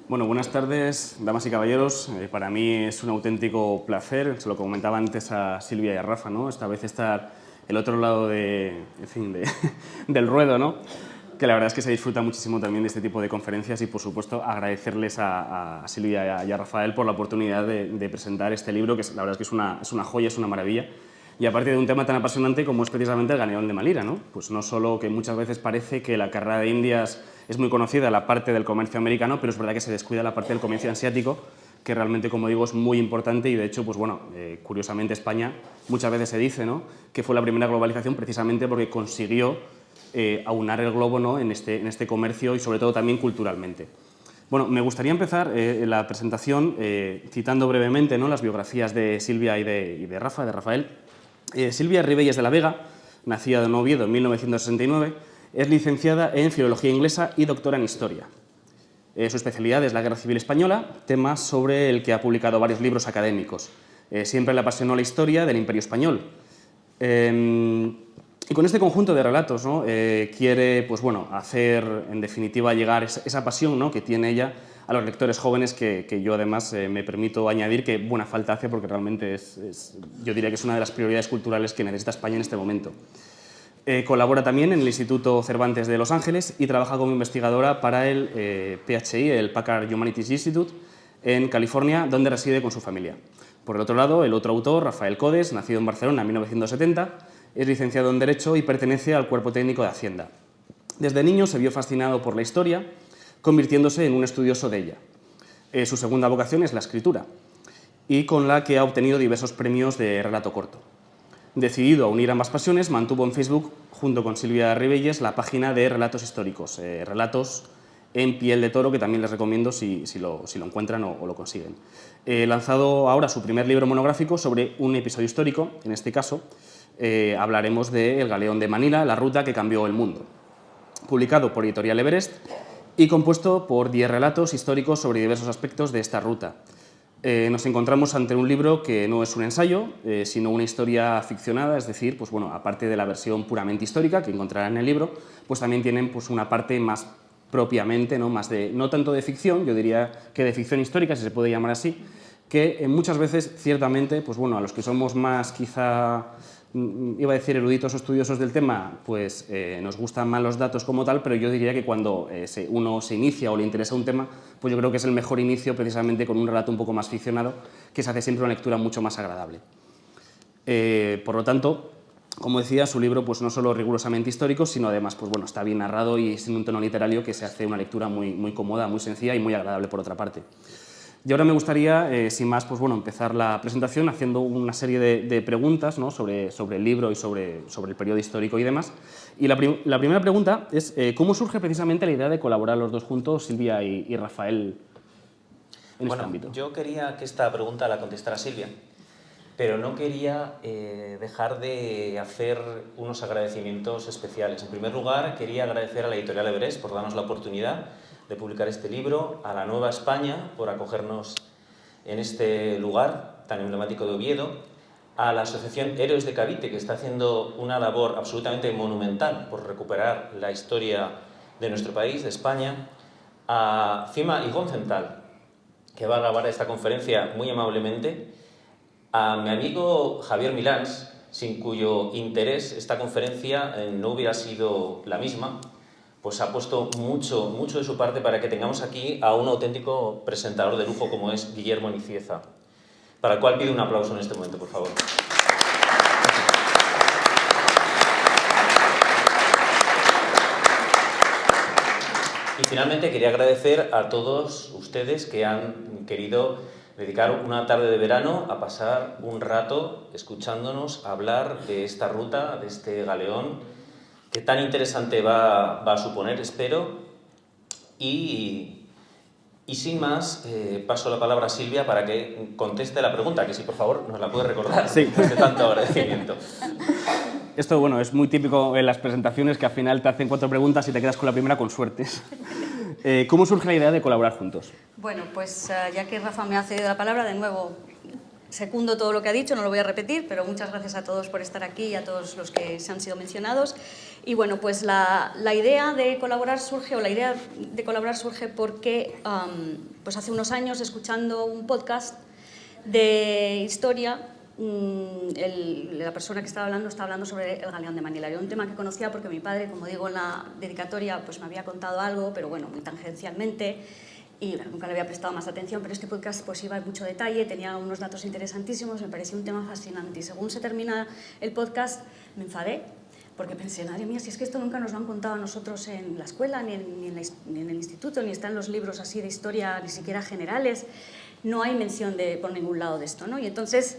Bueno, buenas tardes, damas y caballeros. Para mí es un auténtico placer, se lo comentaba antes a Silvia y a Rafa, ¿no? Esta vez estar el otro lado del ruedo, ¿no? Que la verdad es que se disfruta muchísimo también de este tipo de conferencias y, por supuesto, agradecerles a Silvia y a Rafael por la oportunidad de presentar este libro, que la verdad es que es una joya, es una maravilla. Y aparte de un tema tan apasionante como es precisamente el galeón de Manila, ¿no? Pues no solo que muchas veces parece que la carrera de Indias es muy conocida, la parte del comercio americano, pero es verdad que se descuida la parte del comercio asiático, que realmente, como digo, es muy importante y, de hecho, pues bueno, curiosamente España muchas veces se dice, ¿no?, que fue la primera globalización precisamente porque consiguió aunar el globo, ¿no?, en este comercio y, sobre todo, también culturalmente. Bueno, me gustaría empezar la presentación citando brevemente, ¿no?, las biografías de Silvia y de Rafael. Silvia Ribelles de la Vega, nacida en Oviedo en 1969, es licenciada en Filología Inglesa y doctora en Historia. Su especialidad es la Guerra Civil Española, tema sobre el que ha publicado varios libros académicos. Siempre le apasionó la historia del Imperio Español. Y con este conjunto de relatos, ¿no?, quiere, pues bueno, hacer, en definitiva, llegar esa pasión, ¿no?, que tiene ella a los lectores jóvenes, que yo además me permito añadir que buena falta hace, porque realmente yo diría que es una de las prioridades culturales que necesita España en este momento. Colabora también en el Instituto Cervantes de Los Ángeles y trabaja como investigadora para el PHI, el Packard Humanities Institute, en California, donde reside con su familia. Por el otro lado, el otro autor, Rafael Codes, nacido en Barcelona en 1970, es licenciado en Derecho y pertenece al Cuerpo Técnico de Hacienda. Desde niño se vio fascinado por la historia, convirtiéndose en un estudioso de ella. Su segunda vocación es la escritura, y con la que ha obtenido diversos premios de relato corto. Decidido a unir ambas pasiones, mantuvo en Facebook, junto con Silvia Ribelles, la página de Relatos Históricos, Relatos en piel de toro, que también les recomiendo si lo encuentran o lo consiguen. Lanzado ahora su primer libro monográfico sobre un episodio histórico, en este caso hablaremos de El Galeón de Manila, la ruta que cambió el mundo. Publicado por Editorial Everest y compuesto por 10 relatos históricos sobre diversos aspectos de esta ruta. Nos encontramos ante un libro que no es un ensayo, sino una historia ficcionada, es decir, pues bueno, aparte de la versión puramente histórica que encontrarán en el libro, pues también tienen pues una parte más propiamente, ¿no?, no tanto de ficción, yo diría que de ficción histórica, si se puede llamar así, que muchas veces, ciertamente, pues bueno, a los que somos más, quizá, iba a decir eruditos o estudiosos del tema, pues nos gustan más los datos como tal, pero yo diría que cuando uno se inicia o le interesa un tema, pues yo creo que es el mejor inicio precisamente con un relato un poco más ficcionado, que se hace siempre una lectura mucho más agradable. Por lo tanto, como decía, su libro pues no solo rigurosamente histórico, sino además pues bueno, está bien narrado y sin un tono literario que se hace una lectura muy cómoda, muy sencilla y muy agradable por otra parte. Y ahora me gustaría, sin más, pues bueno, empezar la presentación haciendo una serie de preguntas, ¿no?, sobre el libro y sobre el periodo histórico y demás. Y la primera pregunta es, ¿cómo surge precisamente la idea de colaborar los dos juntos, Silvia y Rafael, en este ámbito? Yo quería que esta pregunta la contestara Silvia, pero no quería dejar de hacer unos agradecimientos especiales. En primer lugar, quería agradecer a la editorial Everest por darnos la oportunidad de publicar este libro, a la Nueva España por acogernos en este lugar tan emblemático de Oviedo, a la Asociación Héroes de Cavite, que está haciendo una labor absolutamente monumental por recuperar la historia de nuestro país, de España, a Cima y Goncental, que va a grabar esta conferencia muy amablemente, a mi amigo Javier Milans, sin cuyo interés esta conferencia no hubiera sido la misma, pues ha puesto mucho de su parte para que tengamos aquí a un auténtico presentador de lujo como es Guillermo Nicieza, para el cual pido un aplauso en este momento, por favor. Y finalmente quería agradecer a todos ustedes que han querido dedicar una tarde de verano a pasar un rato escuchándonos hablar de esta ruta, de este galeón, que tan interesante va a suponer, espero. Y sin más, paso la palabra a Silvia para que conteste la pregunta, que si por favor nos la puede recordar, sí, después de tanto agradecimiento. Esto, bueno, es muy típico en las presentaciones, que al final te hacen 4 preguntas y te quedas con la primera con suerte. ¿Cómo surge la idea de colaborar juntos? Bueno, pues ya que Rafa me ha cedido la palabra, de nuevo secundo todo lo que ha dicho, no lo voy a repetir, pero muchas gracias a todos por estar aquí y a todos los que se han sido mencionados. Y bueno, pues la idea de colaborar surge, porque pues hace unos años, escuchando un podcast de historia, la persona que estaba hablando sobre el galeón de Manila. Era un tema que conocía porque mi padre, como digo en la dedicatoria, pues me había contado algo, pero bueno, muy tangencialmente, y nunca le había prestado más atención, pero este podcast pues iba en mucho detalle, tenía unos datos interesantísimos, me parecía un tema fascinante. Y según se termina el podcast, me enfadé, porque pensé, madre mía, si es que esto nunca nos lo han contado a nosotros en la escuela, ni en el instituto, ni está en los libros así de historia, ni siquiera generales, no hay mención por ningún lado de esto, ¿no? Y entonces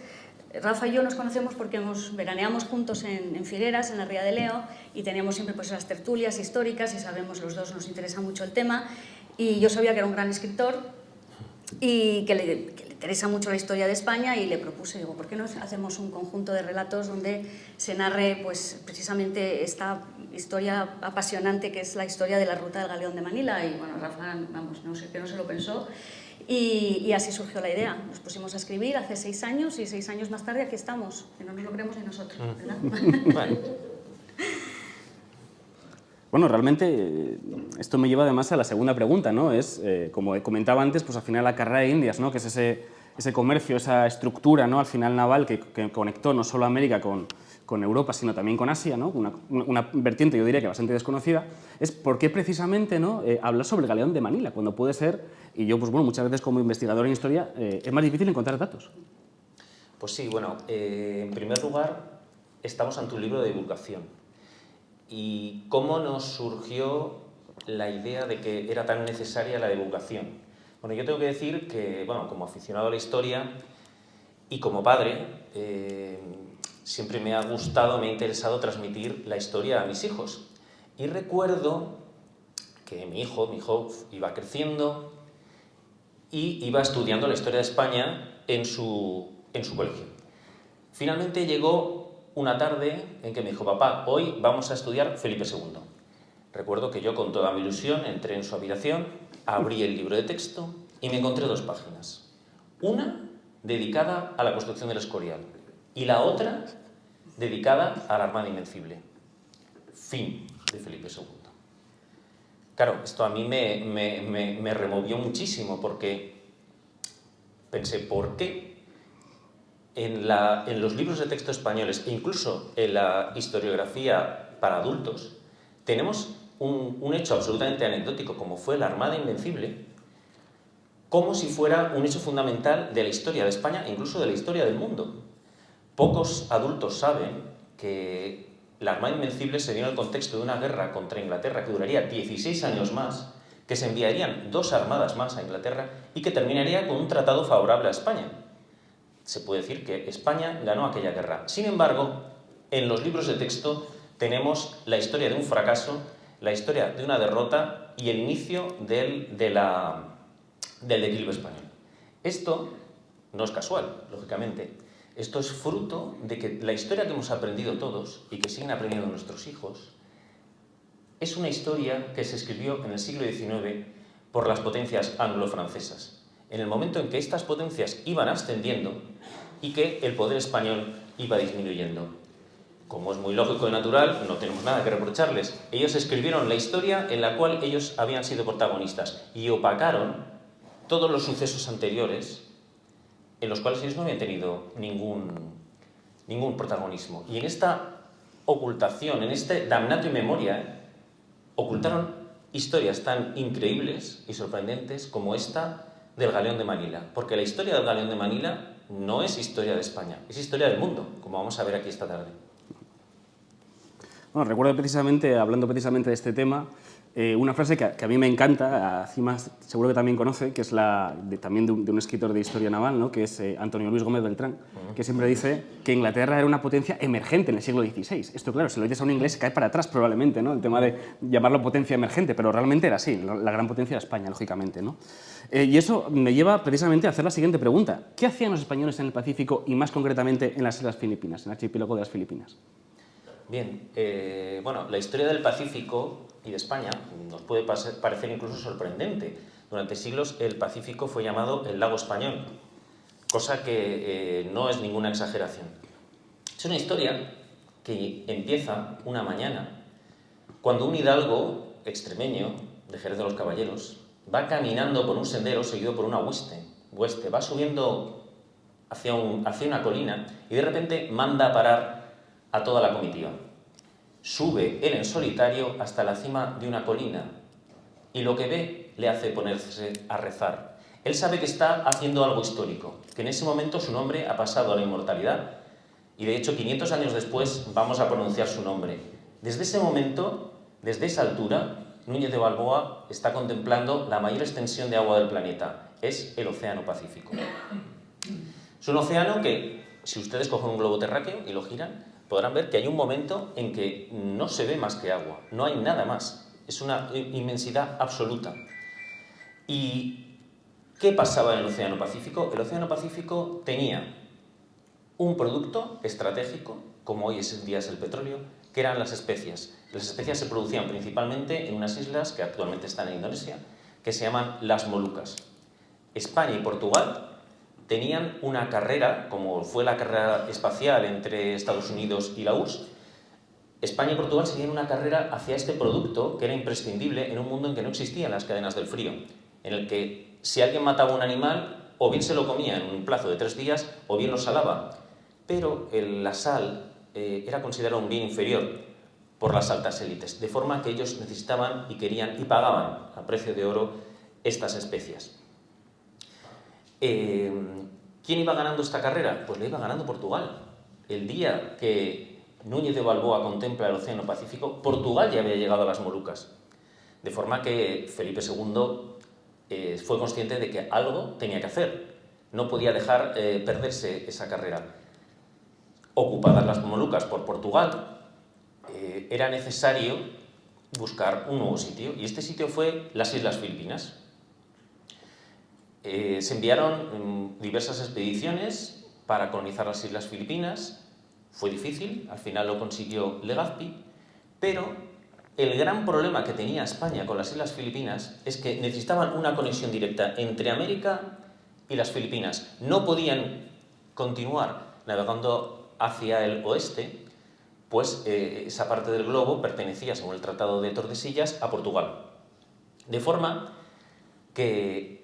Rafa y yo nos conocemos porque veraneamos juntos en Figueras, en la Ría de Leo, y teníamos siempre pues las tertulias históricas y sabemos, los dos nos interesa mucho el tema, y yo sabía que era un gran escritor y que le interesa mucho la historia de España, y le propuse, digo, ¿por qué no hacemos un conjunto de relatos donde se narre pues, precisamente esta historia apasionante que es la historia de la ruta del Galeón de Manila? Y bueno, Rafa, vamos, no sé, que no se lo pensó. Y así surgió la idea. Nos pusimos a escribir hace 6 años y 6 años más tarde aquí estamos, que no nos lo creemos ni nosotros, ¿verdad? Bueno, realmente esto me lleva además a la segunda pregunta, ¿no? Es, como comentaba antes, pues al final la carrera de Indias, ¿no? Que es ese comercio, esa estructura, ¿no? Al final naval que conectó no solo a América con Europa, sino también con Asia, ¿no? Una vertiente, yo diría que bastante desconocida, es por qué precisamente, ¿no? Hablar sobre el galeón de Manila, cuando puede ser, y yo pues bueno, muchas veces como investigador en historia, es más difícil encontrar datos. Pues sí, bueno, en primer lugar, estamos ante un libro de divulgación. ¿Y cómo nos surgió la idea de que era tan necesaria la divulgación? Bueno, yo tengo que decir que, bueno, como aficionado a la historia y como padre, siempre me ha gustado, me ha interesado transmitir la historia a mis hijos. Y recuerdo que mi hijo iba creciendo y iba estudiando la historia de España en su colegio. Finalmente llegó una tarde en que me dijo, papá, hoy vamos a estudiar Felipe II. Recuerdo que yo con toda mi ilusión entré en su habitación, abrí el libro de texto y me encontré 2 páginas. Una dedicada a la construcción del Escorial y la otra dedicada a la Armada Invencible. Fin de Felipe II. Claro, esto a mí me removió muchísimo porque pensé, ¿por qué en los libros de texto españoles e incluso en la historiografía para adultos tenemos un hecho absolutamente anecdótico como fue la Armada Invencible, como si fuera un hecho fundamental de la historia de España e incluso de la historia del mundo? Pocos adultos saben que la Armada Invencible se dio en el contexto de una guerra contra Inglaterra que duraría 16 años más, que se enviarían 2 armadas más a Inglaterra y que terminaría con un tratado favorable a España. Se puede decir que España ganó aquella guerra. Sin embargo, en los libros de texto tenemos la historia de un fracaso, la historia de una derrota y el inicio del declive español. Esto no es casual, lógicamente. Esto es fruto de que la historia que hemos aprendido todos y que siguen aprendiendo nuestros hijos es una historia que se escribió en el siglo XIX por las potencias anglo-francesas, en el momento en que estas potencias iban ascendiendo y que el poder español iba disminuyendo. Como es muy lógico y natural, no tenemos nada que reprocharles. Ellos escribieron la historia en la cual ellos habían sido protagonistas y opacaron todos los sucesos anteriores en los cuales ellos no habían tenido ningún protagonismo. Y en esta ocultación, en este damnatio memoria, ocultaron historias tan increíbles y sorprendentes como esta del Galeón de Manila. Porque la historia del Galeón de Manila no es historia de España, es historia del mundo, como vamos a ver aquí esta tarde. Bueno, recuerdo precisamente, hablando precisamente de este tema, una frase que a mí me encanta, encima seguro que también conoce, que es también de un escritor de historia naval, ¿no? Que es Antonio Luis Gómez Beltrán, que siempre dice que Inglaterra era una potencia emergente en el siglo XVI. Esto, claro, si lo dices a un inglés, cae para atrás probablemente, ¿no? El tema de llamarlo potencia emergente, pero realmente era así, la gran potencia era España, lógicamente, ¿no? Y eso me lleva precisamente a hacer la siguiente pregunta. ¿Qué hacían los españoles en el Pacífico y más concretamente en las Islas Filipinas, en el archipiélago de las Filipinas? Bien, bueno, la historia del Pacífico y de España nos puede parecer incluso sorprendente. Durante siglos el Pacífico fue llamado el lago español, cosa que no es ninguna exageración. Es una historia que empieza una mañana cuando un hidalgo extremeño de Jerez de los Caballeros va caminando por un sendero seguido por una hueste, va subiendo hacia una colina y de repente manda a parar a toda la comitiva. Sube él en solitario hasta la cima de una colina y lo que ve le hace ponerse a rezar. Él sabe que está haciendo algo histórico, que en ese momento su nombre ha pasado a la inmortalidad y de hecho 500 años después vamos a pronunciar su nombre. Desde ese momento, desde esa altura, Núñez de Balboa está contemplando la mayor extensión de agua del planeta. Es el Océano Pacífico. Es un océano que, si ustedes cogen un globo terráqueo y lo giran, podrán ver que hay un momento en que no se ve más que agua, no hay nada más, es una inmensidad absoluta. ¿Y qué pasaba en el Océano Pacífico? El Océano Pacífico tenía un producto estratégico, como hoy en día es el petróleo, que eran las especias. Las especias se producían principalmente en unas islas que actualmente están en Indonesia, que se llaman las Molucas. España y Portugal tenían una carrera, como fue la carrera espacial entre Estados Unidos y la URSS. España y Portugal seguían una carrera hacia este producto que era imprescindible en un mundo en que no existían las cadenas del frío, en el que si alguien mataba un animal, o bien se lo comía en un plazo de 3 días, o bien lo salaba. Pero la sal era considerada un bien inferior por las altas élites, de forma que ellos necesitaban y querían y pagaban a precio de oro estas especias. ¿Quién iba ganando esta carrera? Pues la iba ganando Portugal. El día que Núñez de Balboa contempla el Océano Pacífico, Portugal ya había llegado a las Molucas. De forma que Felipe II fue consciente de que algo tenía que hacer. No podía dejar perderse esa carrera. Ocupadas las Molucas por Portugal, era necesario buscar un nuevo sitio. Y este sitio fue las Islas Filipinas. Se enviaron diversas expediciones para colonizar las Islas Filipinas. Fue difícil, al final lo consiguió Legazpi, pero el gran problema que tenía España con las Islas Filipinas es que necesitaban una conexión directa entre América y las Filipinas. No podían continuar navegando hacia el oeste, pues esa parte del globo pertenecía, según el Tratado de Tordesillas, a Portugal. De forma que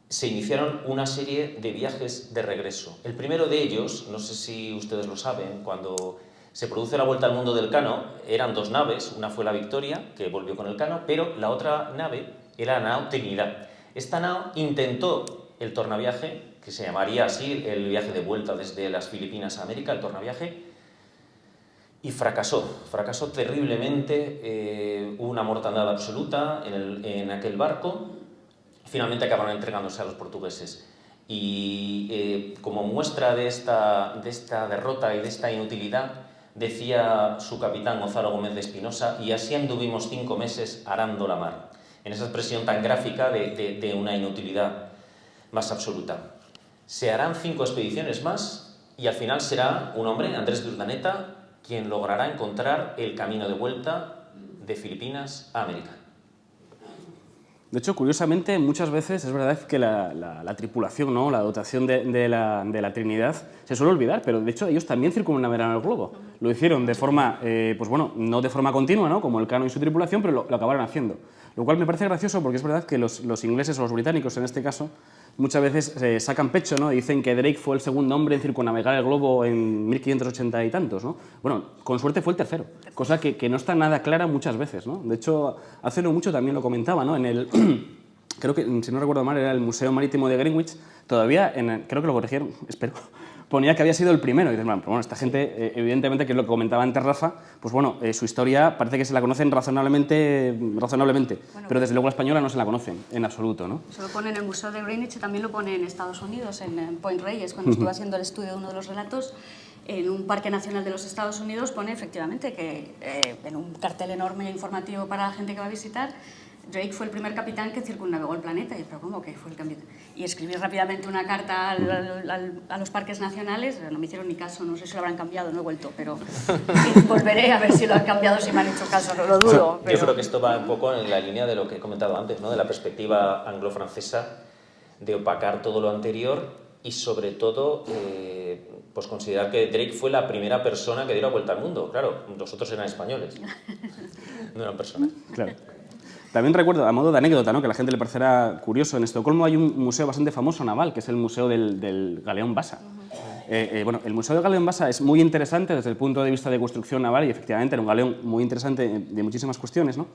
se iniciaron una serie de viajes de regreso. El primero de ellos, no sé si ustedes lo saben, cuando se produce la vuelta al mundo del Cano, eran 2 naves, una fue la Victoria, que volvió con el Cano, pero la otra nave era la nao Trinidad. Esta nao intentó el tornaviaje, que se llamaría así el viaje de vuelta desde las Filipinas a América, el tornaviaje, y fracasó terriblemente, hubo una mortandad absoluta en aquel barco. Finalmente acabaron entregándose a los portugueses. Y como muestra de esta derrota y de esta inutilidad, decía su capitán Gonzalo Gómez de Espinosa, y así anduvimos 5 meses arando la mar. En esa expresión tan gráfica de una inutilidad más absoluta. Se harán 5 expediciones más Y al final será un hombre, Andrés de Urdaneta, quien logrará encontrar el camino de vuelta de Filipinas a América. De hecho, curiosamente, muchas veces es verdad que la tripulación, ¿no? La dotación de la Trinidad se suele olvidar, pero de hecho ellos también circunnavegaron el globo. Lo hicieron de forma, pues bueno, no de forma continua, ¿no? Como Elcano y su tripulación, pero lo acabaron haciendo. Lo cual me parece gracioso porque es verdad que los ingleses o los británicos, en este caso, muchas veces sacan pecho, ¿no? Dicen que Drake fue el segundo hombre en circunnavegar el globo en 1580 y tantos, ¿no? Bueno, con suerte fue el tercero, cosa que no está nada clara muchas veces, ¿no? De hecho, hace no mucho también lo comentaba, ¿no? En el, creo que, si no recuerdo mal, era el Museo Marítimo de Greenwich, todavía, creo que lo corrigieron, espero, ponía que había sido el primero. Y dices, bueno, esta gente, evidentemente, que es lo que comentaba antes Rafa, pues bueno, su historia parece que se la conocen razonablemente, bueno, pero desde luego la española no se la conocen en absoluto, ¿no? Se lo pone en el Museo de Greenwich y también lo pone en Estados Unidos, en Point Reyes, cuando estuve haciendo el estudio de uno de los relatos. En un parque nacional de los Estados Unidos pone efectivamente que en un cartel enorme informativo para la gente que va a visitar, Drake fue el primer capitán que circunnavegó el planeta. Y, pero ¿cómo que fue el capitán? Y escribí rápidamente una carta a los parques nacionales, no me hicieron ni caso, no sé si lo habrán cambiado, no he vuelto, pero volveré a ver si lo han cambiado, si me han hecho caso, no lo dudo. Pero... Yo creo que esto va un poco en la línea de lo que he comentado antes, ¿no? De la perspectiva anglo-francesa, de opacar todo lo anterior y sobre todo pues considerar que Drake fue la primera persona que dio la vuelta al mundo. Claro, los otros eran españoles, no eran personas. Claro. También recuerdo, a modo de anécdota, ¿no? Que a la gente le parecerá curioso, en Estocolmo hay un museo bastante famoso naval, que es el Museo del Galeón Vasa. Bueno, el Museo del Galeón Vasa es muy interesante desde el punto de vista de construcción naval y efectivamente era un galeón muy interesante de muchísimas cuestiones, ¿no?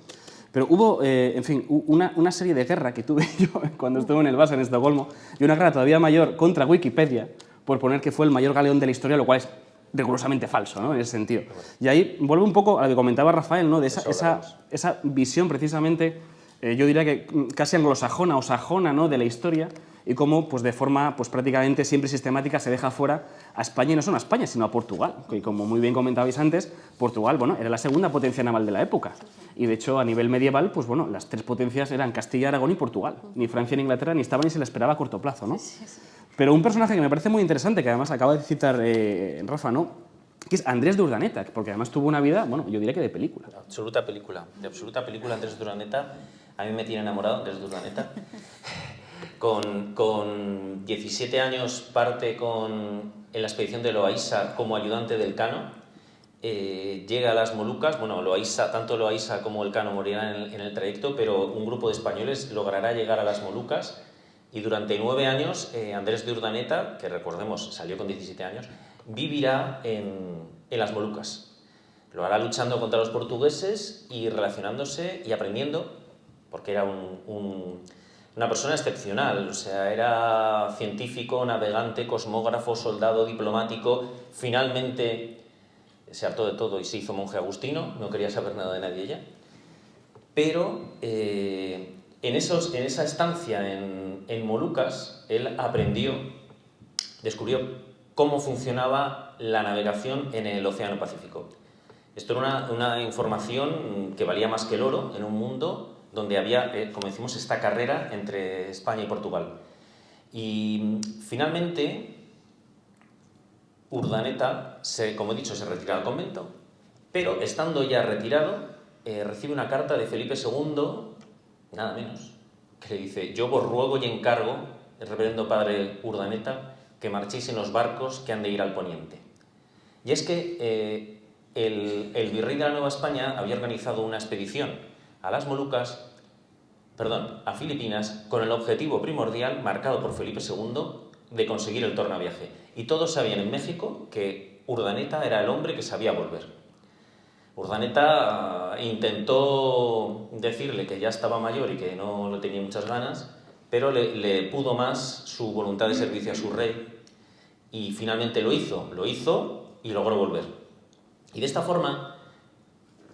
Pero hubo, en fin, una serie de guerra que tuve yo cuando estuve en el Vasa, en Estocolmo, y una guerra todavía mayor contra Wikipedia por poner que fue el mayor galeón de la historia, lo cual es rigurosamente falso, ¿no? En ese sentido. Y ahí vuelvo un poco a lo que comentaba Rafael, ¿no? De esa visión precisamente, yo diría que casi anglosajona o sajona, ¿no? De la historia y cómo pues, de forma pues, prácticamente siempre sistemática se deja fuera a España, y no solo a España, sino a Portugal. Y como muy bien comentabais antes, Portugal bueno, era la segunda potencia naval de la época. Y de hecho, a nivel medieval, pues, bueno, las tres potencias eran Castilla, Aragón y Portugal. Ni Francia ni Inglaterra ni estaban ni se le esperaba a corto plazo, ¿no? Pero un personaje que me parece muy interesante, que además acaba de citar Rafa, ¿no? Que es Andrés de Urdaneta, porque además tuvo una vida, bueno, yo diría que de película. De absoluta película Andrés de Urdaneta. A mí me tiene enamorado Andrés de Urdaneta. Con 17 años parte en la expedición de Loaiza como ayudante del Elcano. Llega a las Molucas, bueno, tanto Loaiza como Elcano morirán en el trayecto, pero un grupo de españoles logrará llegar a las Molucas. Y durante 9 años, Andrés de Urdaneta, que recordemos salió con 17 años, vivirá en las Molucas. Lo hará luchando contra los portugueses y relacionándose y aprendiendo, porque era una persona excepcional, o sea, era científico, navegante, cosmógrafo, soldado, diplomático. Finalmente se hartó de todo y se hizo monje agustino, no quería saber nada de nadie ya. Pero en esa estancia en Molucas, él descubrió cómo funcionaba la navegación en el Océano Pacífico. Esto era una información que valía más que el oro en un mundo donde había, como decimos, esta carrera entre España y Portugal. Y finalmente, Urdaneta, como he dicho, se retira al convento, pero estando ya retirado, recibe una carta de Felipe II, nada menos, que le dice: yo vos ruego y encargo, el reverendo padre Urdaneta, que marchéis en los barcos que han de ir al poniente. Y es que el virrey de la Nueva España había organizado una expedición a Filipinas, con el objetivo primordial, marcado por Felipe II, de conseguir el tornaviaje. Y todos sabían en México que Urdaneta era el hombre que sabía volver. Urdaneta intentó decirle que ya estaba mayor y que no le tenía muchas ganas, pero le pudo más su voluntad de servicio a su rey, y finalmente lo hizo y logró volver. Y de esta forma,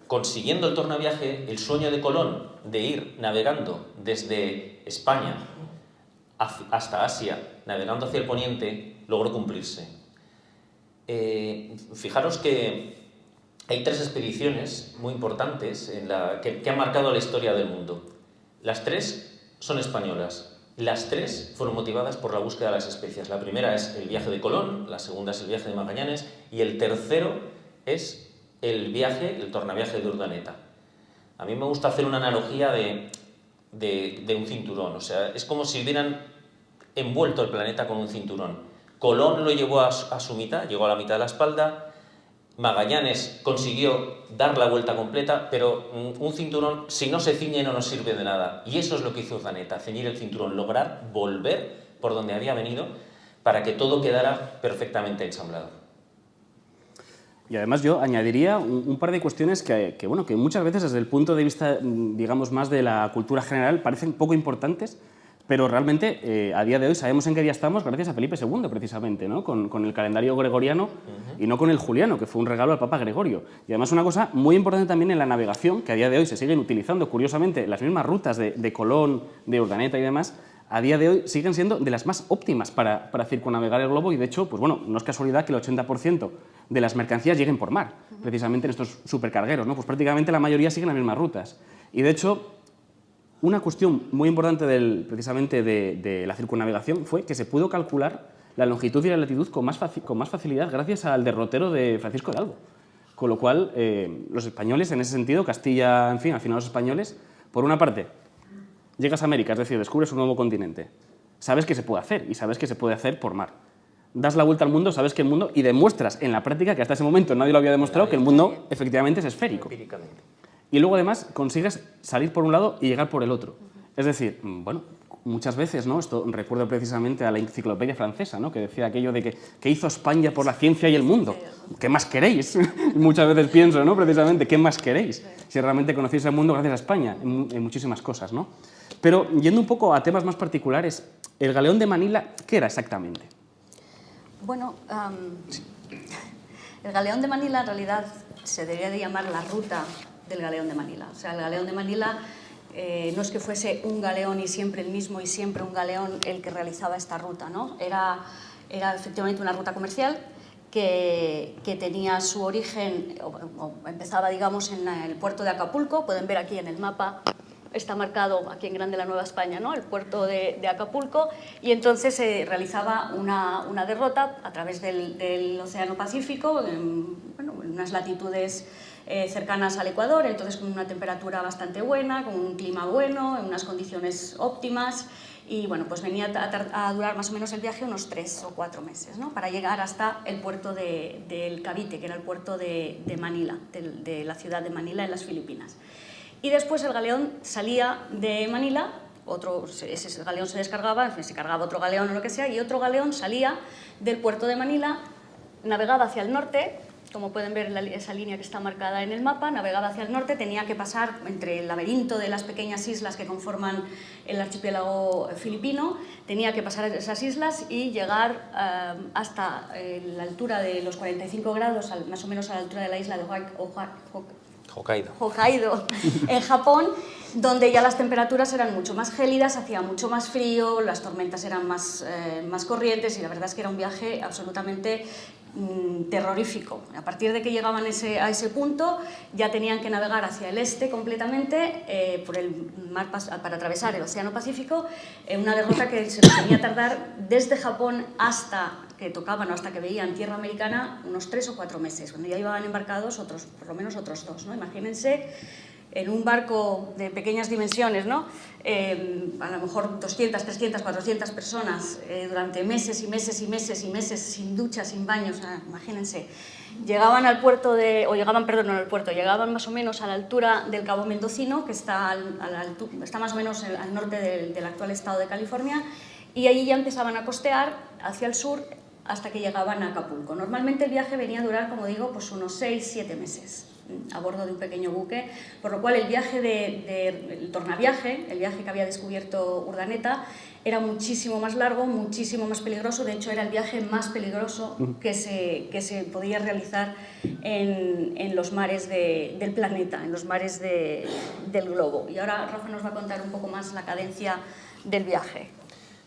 consiguiendo el tornaviaje, el sueño de Colón de ir navegando desde España hasta Asia, navegando hacia el poniente, logró cumplirse. Fijaros que hay 3 expediciones muy importantes que han marcado la historia del mundo. Las 3 son españolas. Las tres fueron motivadas por la búsqueda de las especias. La primera es el viaje de Colón, la segunda es el viaje de Magallanes y el tercero es el tornaviaje de Urdaneta. A mí me gusta hacer una analogía de un cinturón, o sea, es como si hubieran envuelto el planeta con un cinturón. Colón lo llevó a su mitad, llegó a la mitad de la espalda. Magallanes consiguió dar la vuelta completa, pero un cinturón, si no se ciñe, no nos sirve de nada. Y eso es lo que hizo Urdaneta, ceñir el cinturón, lograr volver por donde había venido para que todo quedara perfectamente ensamblado. Y además yo añadiría un par de cuestiones que muchas veces desde el punto de vista, digamos, más de la cultura general parecen poco importantes, pero realmente a día de hoy sabemos en qué día estamos gracias a Felipe II, precisamente, ¿no? Con el calendario gregoriano y no con el juliano, que fue un regalo al Papa Gregorio. Y además una cosa muy importante también en la navegación, que a día de hoy se siguen utilizando, curiosamente, las mismas rutas de Colón, de Urdaneta y demás, a día de hoy siguen siendo de las más óptimas para circunnavegar el globo y, de hecho, pues bueno, no es casualidad que el 80% de las mercancías lleguen por mar, precisamente en estos supercargueros, ¿no? Pues prácticamente la mayoría siguen las mismas rutas. Y, de hecho, una cuestión muy importante precisamente de la circunnavegación fue que se pudo calcular la longitud y la latitud con más facilidad gracias al derrotero de Francisco de Albo. Con lo cual, los españoles, en ese sentido, Castilla, en fin, al final los españoles, por una parte, llegas a América, es decir, descubres un nuevo continente, sabes que se puede hacer y sabes que se puede hacer por mar. Das la vuelta al mundo, sabes que el mundo, y demuestras en la práctica, que hasta ese momento nadie lo había demostrado, que el mundo efectivamente es esférico. Empíricamente. Y luego además consigues salir por un lado y llegar por el otro. Es decir, bueno, muchas veces, ¿no? Esto recuerdo precisamente a la enciclopedia francesa, ¿no? Que decía aquello de que hizo España por la ciencia y el mundo. ¿Qué más queréis? Muchas veces pienso, ¿no? Precisamente, ¿qué más queréis? Si realmente conocéis el mundo gracias a España, en muchísimas cosas, ¿no? Pero yendo un poco a temas más particulares, el galeón de Manila, ¿qué era exactamente? Bueno, el galeón de Manila en realidad se debería de llamar la ruta del galeón de Manila. O sea, el galeón de Manila no es que fuese un galeón y siempre el mismo y siempre un galeón el que realizaba esta ruta, ¿no? Era efectivamente una ruta comercial que tenía su origen, o empezaba, digamos, en el puerto de Acapulco. Pueden ver aquí en el mapa, está marcado aquí en grande la Nueva España, ¿no? El puerto de Acapulco, y entonces se realizaba una derrota a través del Océano Pacífico, en unas latitudes cercanas al Ecuador, entonces con una temperatura bastante buena, con un clima bueno, en unas condiciones óptimas, y bueno, pues venía a durar más o menos el viaje unos 3 o 4 meses, ¿no? Para llegar hasta el puerto del Cavite, que era el puerto de Manila, de la ciudad de Manila en las Filipinas. Y después el galeón salía de Manila, ese galeón se descargaba, se cargaba otro galeón o lo que sea, y otro galeón salía del puerto de Manila, navegaba hacia el norte, como pueden ver esa línea que está marcada en el mapa, navegaba hacia el norte, tenía que pasar entre el laberinto de las pequeñas islas que conforman el archipiélago filipino, tenía que pasar esas islas y llegar hasta la altura de los 45 grados, más o menos a la altura de la isla de Hokkaido, en Japón, donde ya las temperaturas eran mucho más gélidas, hacía mucho más frío, las tormentas eran más corrientes, y la verdad es que era un viaje absolutamente terrorífico. A partir de que llegaban a ese punto, ya tenían que navegar hacia el este completamente por el mar para atravesar el Océano Pacífico, una derrota que se tenía que tardar desde Japón hasta que tocaban o hasta que veían tierra americana unos 3 o 4 meses, cuando ya iban embarcados por lo menos otros 2, ¿no? Imagínense en un barco de pequeñas dimensiones, ¿no? A lo mejor 200, 300, 400 personas durante meses y meses y meses y meses, sin ducha, sin baños, imagínense. Llegaban al puerto llegaban más o menos a la altura del Cabo Mendocino, que está más o menos al norte del actual estado de California, y allí ya empezaban a costear hacia el sur hasta que llegaban a Acapulco. Normalmente el viaje venía a durar, como digo, pues unos 6-7 meses a bordo de un pequeño buque, por lo cual el viaje el tornaviaje, el viaje que había descubierto Urdaneta, era muchísimo más largo, muchísimo más peligroso. De hecho, era el viaje más peligroso que se podía realizar en los mares del planeta, en los mares del globo. Y ahora Rafa nos va a contar un poco más la cadencia del viaje.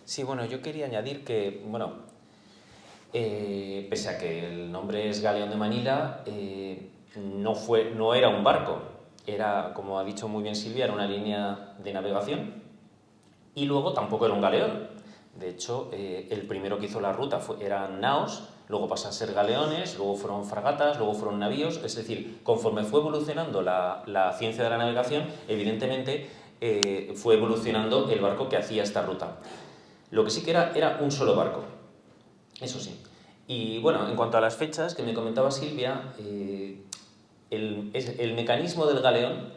Sí, bueno, yo quería añadir que, bueno, pese a que el nombre es Galeón de Manila, no era un barco, era, como ha dicho muy bien Silvia, era una línea de navegación Y luego tampoco era un galeón. De hecho, el primero que hizo la ruta eran naos, luego pasó a ser galeones, luego fueron fragatas, luego fueron navíos. Es decir, conforme fue evolucionando la ciencia de la navegación, evidentemente fue evolucionando el barco que hacía esta ruta. Lo que sí que era un solo barco, eso sí. Y bueno, en cuanto a las fechas que me comentaba Silvia, el mecanismo del galeón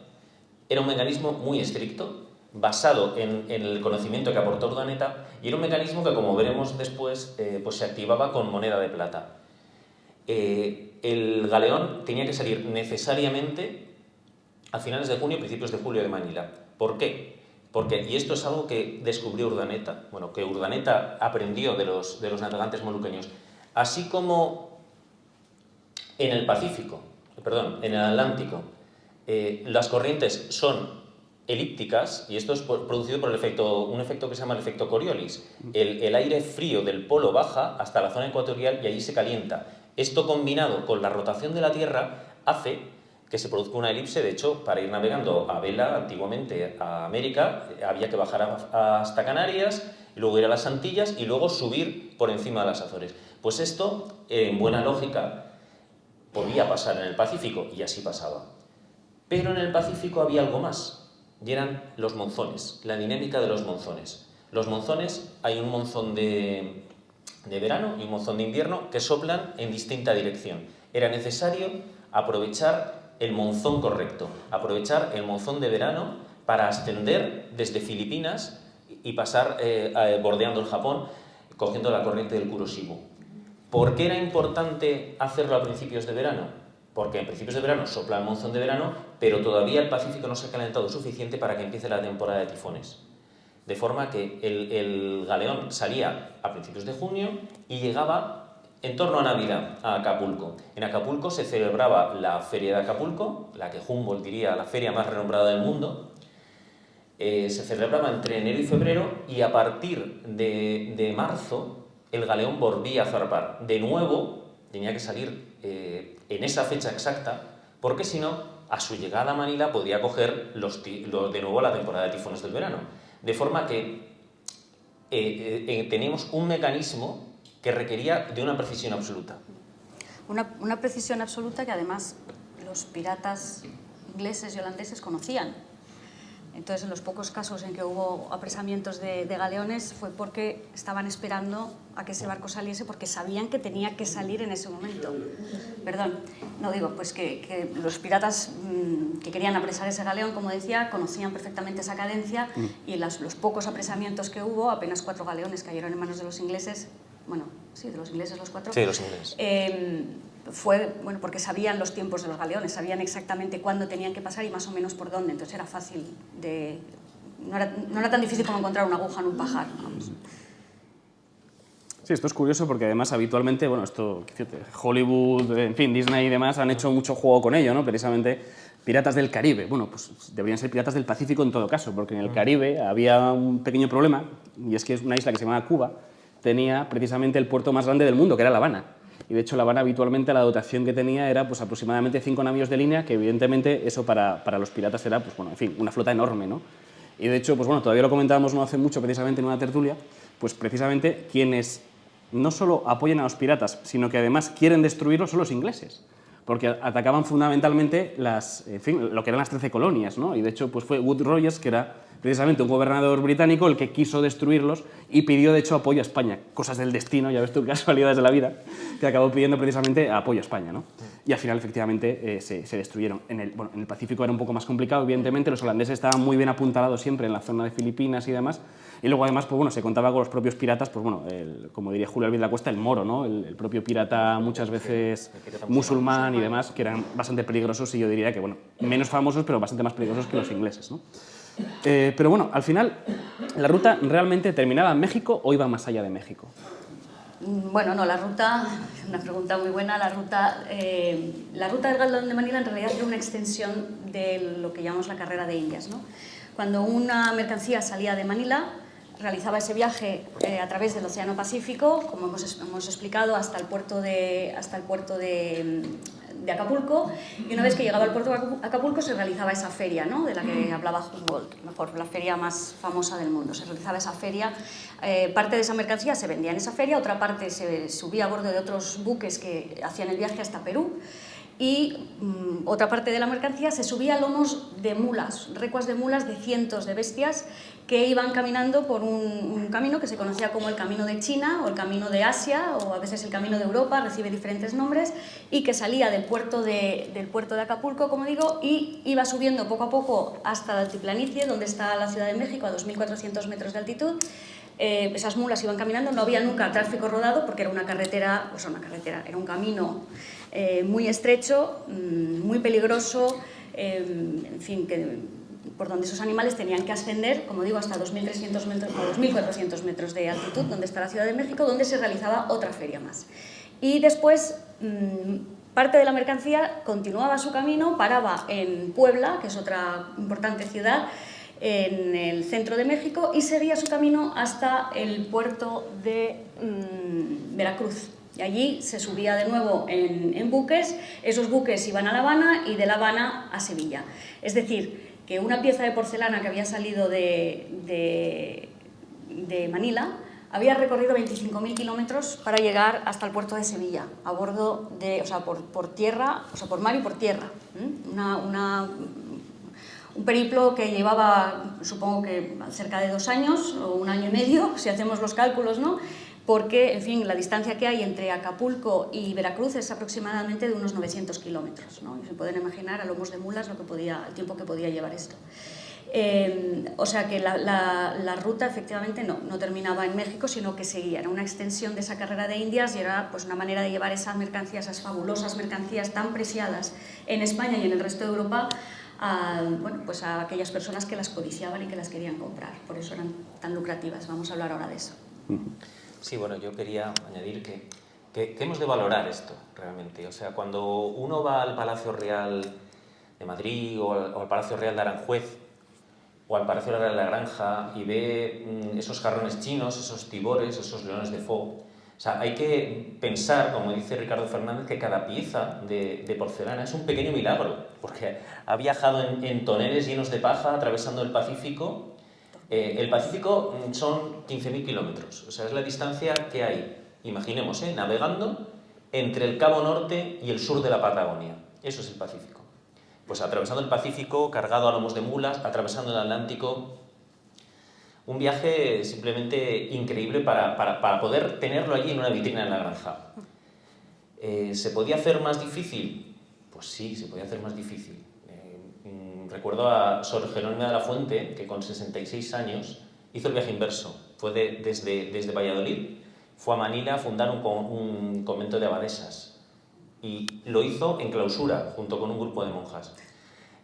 era un mecanismo muy estricto, basado en el conocimiento que aportó Urdaneta, y era un mecanismo que, como veremos después, pues se activaba con moneda de plata. El galeón tenía que salir necesariamente a finales de junio, principios de julio de Manila. ¿Por qué? Porque, y esto es algo que descubrió Urdaneta, bueno, que Urdaneta aprendió de los navegantes moluqueños, así como en el Pacífico, en el Atlántico, las corrientes son elípticas, y esto es producido por un efecto que se llama el efecto Coriolis. El aire frío del polo baja hasta la zona ecuatorial y allí se calienta. Esto, combinado con la rotación de la Tierra, hace que se produzca una elipse. De hecho, para ir navegando a vela antiguamente a América había que bajar hasta Canarias, y luego ir a las Antillas y luego subir por encima de las Azores. Pues esto, en buena lógica, podía pasar en el Pacífico, y así pasaba. Pero en el Pacífico había algo más, y eran los monzones, la dinámica de los monzones. Los monzones, hay un monzón de verano y un monzón de invierno que soplan en distinta dirección. Era necesario aprovechar el monzón correcto, aprovechar el monzón de verano para ascender desde Filipinas y pasar bordeando el Japón, cogiendo la corriente del Kuroshibu. ¿Por qué era importante hacerlo a principios de verano? Porque en principios de verano sopla el monzón de verano, pero todavía el Pacífico no se ha calentado suficiente para que empiece la temporada de tifones. De forma que el galeón salía a principios de junio y llegaba en torno a Navidad, a Acapulco. En Acapulco se celebraba la Feria de Acapulco, la que Humboldt diría la feria más renombrada del mundo. Se celebraba entre enero y febrero, y a partir de marzo el galeón volvía a zarpar. De nuevo, tenía que salir en esa fecha exacta, porque si no, a su llegada a Manila podía coger de nuevo la temporada de tifones del verano. De forma que teníamos un mecanismo que requería de una precisión absoluta. Una precisión absoluta que además los piratas ingleses y holandeses conocían. Entonces, en los pocos casos en que hubo apresamientos de galeones fue porque estaban esperando a que ese barco saliese, porque sabían que tenía que salir en ese momento. Perdón, no digo, pues que los piratas que querían apresar ese galeón, como decía, conocían perfectamente esa cadencia, y los pocos apresamientos que hubo, apenas 4 galeones cayeron en manos de los ingleses, bueno, sí, de los ingleses los 4. Sí, los ingleses. Fue porque sabían los tiempos de los galeones, sabían exactamente cuándo tenían que pasar y más o menos por dónde, entonces era fácil no era tan difícil como encontrar una aguja en un pajar, vamos. Sí, esto es curioso porque además habitualmente, bueno, Hollywood, en fin, Disney y demás han hecho mucho juego con ello, ¿no? Precisamente piratas del Caribe. Bueno, pues deberían ser piratas del Pacífico en todo caso, porque en el Caribe había un pequeño problema, y es que es una isla que se llama Cuba, tenía precisamente el puerto más grande del mundo, que era La Habana. Y de hecho La Habana habitualmente la dotación que tenía era pues aproximadamente 5 navíos de línea, que evidentemente eso para los piratas era pues, bueno, en fin, una flota enorme, ¿no? Y de hecho, pues bueno, todavía lo comentábamos no hace mucho precisamente en una tertulia, pues precisamente quienes no solo apoyan a los piratas, sino que además quieren destruirlos son los ingleses, porque atacaban fundamentalmente lo que eran las 13 colonias, ¿no? Y de hecho pues fue Wood Rogers, que era precisamente un gobernador británico, el que quiso destruirlos y pidió de hecho apoyo a España. Cosas del destino, ya ves tú, casualidades de la vida, que acabó pidiendo precisamente apoyo a España, ¿no? Y al final efectivamente se destruyeron. En el Pacífico era un poco más complicado, evidentemente, los holandeses estaban muy bien apuntalados siempre en la zona de Filipinas y demás, y luego además pues bueno, se contaba con los propios piratas, pues bueno, como diría Julio Albiz de la Cuesta, el moro, ¿no? El propio pirata muchas veces musulmán y demás, que eran bastante peligrosos, y yo diría que bueno, menos famosos pero bastante más peligrosos que los ingleses, ¿no? Pero bueno, al final, ¿la ruta realmente terminaba en México o iba más allá de México? Bueno, no, la ruta, una pregunta muy buena, la ruta del Galeón de Manila en realidad era una extensión de lo que llamamos la carrera de Indias, ¿no? Cuando una mercancía salía de Manila, realizaba ese viaje a través del Océano Pacífico, como hemos explicado, hasta el puerto de de Acapulco, y una vez que llegaba al puerto de Acapulco se realizaba esa feria, ¿no?, de la que hablaba Humboldt, mejor, la feria más famosa del mundo. Se realizaba esa feria, parte de esa mercancía se vendía en esa feria, otra parte se subía a bordo de otros buques que hacían el viaje hasta Perú, y otra parte de la mercancía se subía a lomos de mulas, recuas de mulas de cientos de bestias que iban caminando por un camino que se conocía como el Camino de China o el Camino de Asia o a veces el Camino de Europa, recibe diferentes nombres, y que salía del puerto de Acapulco, como digo, y iba subiendo poco a poco hasta la altiplanicie, donde está la Ciudad de México, a 2.400 metros de altitud. Esas mulas iban caminando, no había nunca tráfico rodado porque era una carretera, era un camino muy estrecho, muy peligroso, en fin, por donde esos animales tenían que ascender, como digo, hasta 2.300 metros o 2.400 metros de altitud, donde está la Ciudad de México, donde se realizaba otra feria más. Y después parte de la mercancía continuaba su camino, paraba en Puebla, que es otra importante ciudad en el centro de México, y seguía su camino hasta el puerto de Veracruz. Y allí se subía de nuevo en buques, esos buques iban a La Habana y de La Habana a Sevilla. Es decir, que una pieza de porcelana que había salido de Manila había recorrido 25.000 kilómetros para llegar hasta el puerto de Sevilla, a bordo de, por tierra, por mar y por tierra. Un periplo que llevaba, supongo que cerca de 2 años o 1 año y medio, si hacemos los cálculos, ¿no? Porque, en fin, la distancia que hay entre Acapulco y Veracruz es aproximadamente de unos 900 kilómetros, ¿no? Y se pueden imaginar a lomos de mulas el tiempo que podía llevar esto. O sea que la ruta efectivamente no terminaba en México, sino que seguía, era una extensión de esa carrera de Indias y era pues una manera de llevar esa mercancía, esas fabulosas mercancías tan preciadas en España y en el resto de Europa a aquellas personas que las codiciaban y que las querían comprar. Por eso eran tan lucrativas. Vamos a hablar ahora de eso. Sí, bueno, yo quería añadir que hemos de valorar esto realmente. O sea, cuando uno va al Palacio Real de Madrid o al Palacio Real de Aranjuez o al Palacio Real de la Granja y ve esos jarrones chinos, esos tibores, esos leones de Fo, o sea, hay que pensar, como dice Ricardo Fernández, que cada pieza de porcelana es un pequeño milagro, porque ha viajado en toneles llenos de paja atravesando el Pacífico. El Pacífico son 15.000 kilómetros, o sea, es la distancia que hay, imaginemos, navegando entre el Cabo Norte y el sur de la Patagonia. Eso es el Pacífico. Pues atravesando el Pacífico, cargado a lomos de mulas, atravesando el Atlántico. Un viaje simplemente increíble para poder tenerlo allí en una vitrina en la granja. ¿Se podía hacer más difícil? Pues sí, se podía hacer más difícil. Recuerdo a Sor Jerónima de la Fuente, que con 66 años hizo el viaje inverso. Fue desde Valladolid, fue a Manila a fundar un convento de abadesas. Y lo hizo en clausura, junto con un grupo de monjas.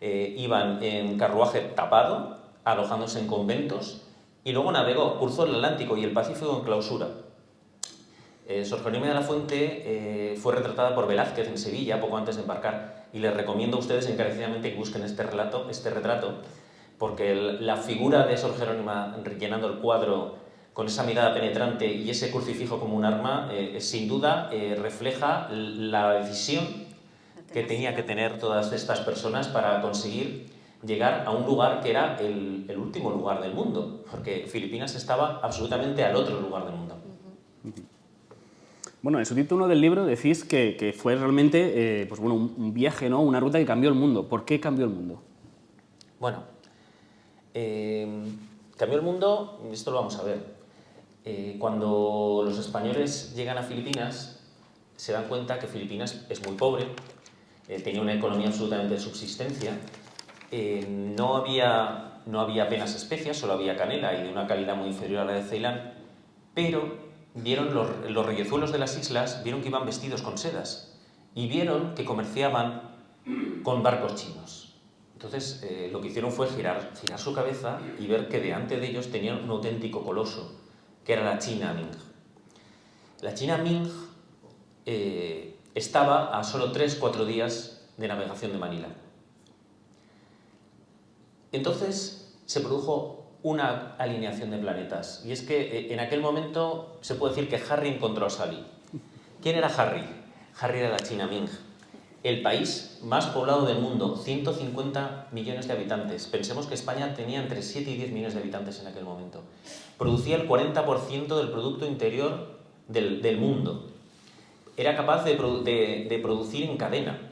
Iban en carruaje tapado, alojándose en conventos, y luego cruzó el Atlántico y el Pacífico en clausura. Sor Jerónima de la Fuente fue retratada por Velázquez en Sevilla poco antes de embarcar, y les recomiendo a ustedes encarecidamente que busquen este retrato, porque la figura de Sor Jerónima llenando el cuadro con esa mirada penetrante y ese crucifijo como un arma, sin duda refleja la decisión que tenía que tener todas estas personas para conseguir llegar a un lugar que era el último lugar del mundo, porque Filipinas estaba absolutamente al otro lugar del mundo. Bueno, en el subtítulo del libro decís que fue realmente un viaje, ¿no? Una ruta que cambió el mundo. ¿Por qué cambió el mundo? Bueno, cambió el mundo, esto lo vamos a ver. Cuando los españoles llegan a Filipinas, se dan cuenta que Filipinas es muy pobre, tenía una economía absolutamente de subsistencia, no había apenas especias, solo había canela y de una calidad muy inferior a la de Ceilán, pero vieron los reyezuelos de las islas, vieron que iban vestidos con sedas y vieron que comerciaban con barcos chinos. Entonces lo que hicieron fue girar su cabeza y ver que delante de ellos tenían un auténtico coloso, que era la China Ming. La China Ming estaba a solo 3-4 días de navegación de Manila. Entonces se produjo una alineación de planetas, y es que en aquel momento se puede decir que Harry encontró a Sally. ¿Quién era Harry? Harry era la China Ming. el país más poblado del mundo, 150 millones de habitantes. Pensemos que España tenía entre 7 y 10 millones de habitantes en aquel momento. Producía el 40% del Producto Interior del mundo. Era capaz de producir en cadena.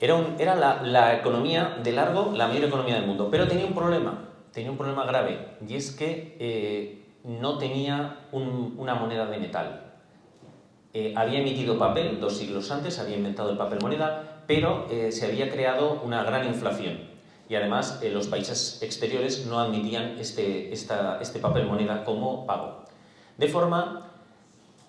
Era la economía de largo, la mayor economía del mundo. Pero tenía un problema grave, y es que no tenía una moneda de metal. Había emitido papel 2 siglos antes, había inventado el papel moneda, pero se había creado una gran inflación. Y además los países exteriores no admitían este papel moneda como pago. De forma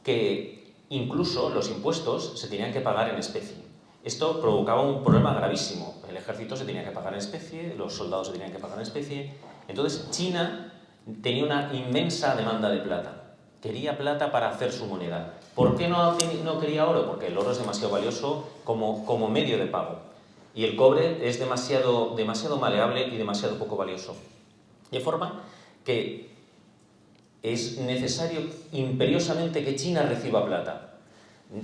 que incluso los impuestos se tenían que pagar en especie. Esto provocaba un problema gravísimo. El ejército se tenía que pagar en especie, los soldados se tenían que pagar en especie. Entonces China tenía una inmensa demanda de plata. Quería plata para hacer su moneda. ¿Por qué no quería oro? Porque el oro es demasiado valioso como medio de pago. Y el cobre es demasiado maleable y demasiado poco valioso. De forma que es necesario imperiosamente que China reciba plata.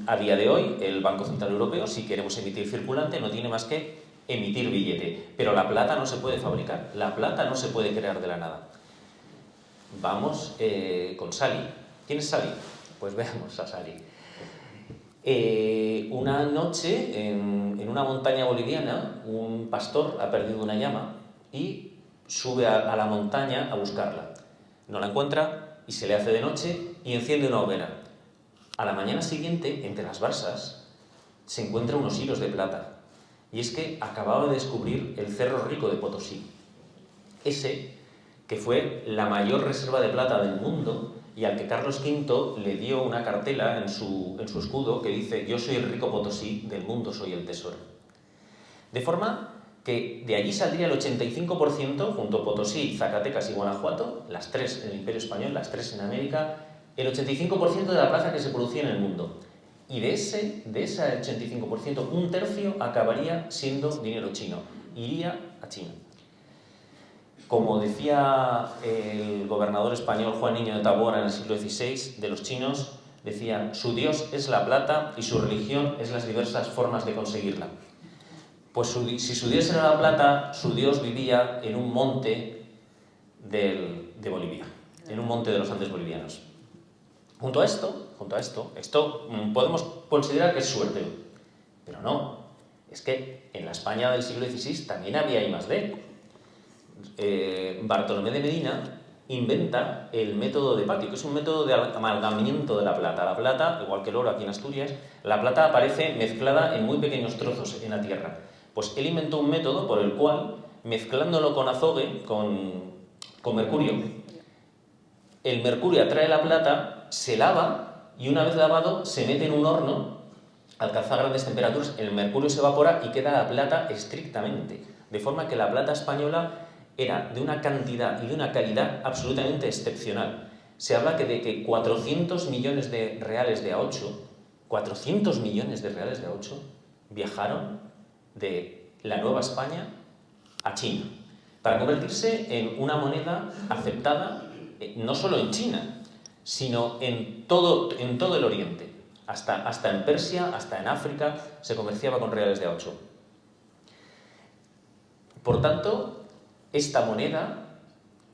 A día de hoy, el Banco Central Europeo, si queremos emitir circulante, no tiene más que emitir billete. Pero la plata no se puede fabricar, la plata no se puede crear de la nada. Vamos con Sally. ¿Quién es Sally? Pues veamos a Sally. Una noche, en una montaña boliviana, un pastor ha perdido una llama y sube a la montaña a buscarla. No la encuentra y se le hace de noche y enciende una hoguera. A la mañana siguiente, entre las barsas, se encuentran unos hilos de plata. Y es que acababa de descubrir el Cerro Rico de Potosí. Ese que fue la mayor reserva de plata del mundo y al que Carlos V le dio una cartela en su escudo que dice: yo soy el rico Potosí, del mundo soy el tesoro. De forma que de allí saldría el 85%, junto a Potosí, Zacatecas y Guanajuato, las tres en el Imperio Español, las tres en América, el 85% de la plata que se producía en el mundo. Y de ese 85%, un tercio acabaría siendo dinero chino, iría a China. Como decía el gobernador español Juan Niño de Tabora en el siglo XVI, de los chinos, decía: su Dios es la plata y su religión es las diversas formas de conseguirla. Pues si su Dios era la plata, su Dios vivía en un monte de Bolivia, en un monte de los Andes bolivianos. Junto a esto podemos considerar que es suerte, pero no, es que en la España del siglo XVI también había I+D. Bartolomé de Medina inventa el método de patio, que es un método de amalgamiento de la plata. La plata, igual que el oro aquí en Asturias, la plata aparece mezclada en muy pequeños trozos en la tierra. Pues él inventó un método por el cual, mezclándolo con azogue, con mercurio, el mercurio atrae la plata, se lava y una vez lavado se mete en un horno, alcanza grandes temperaturas, el mercurio se evapora y queda la plata estrictamente. De forma que la plata española era de una cantidad y de una calidad absolutamente excepcional. Se habla de que 400 millones de reales de A8, 400 millones de reales de A8 viajaron de la Nueva España a China para convertirse en una moneda aceptada no solo en China, sino en todo el Oriente. Hasta en Persia, hasta en África, se comerciaba con reales de A8. Por tanto, esta moneda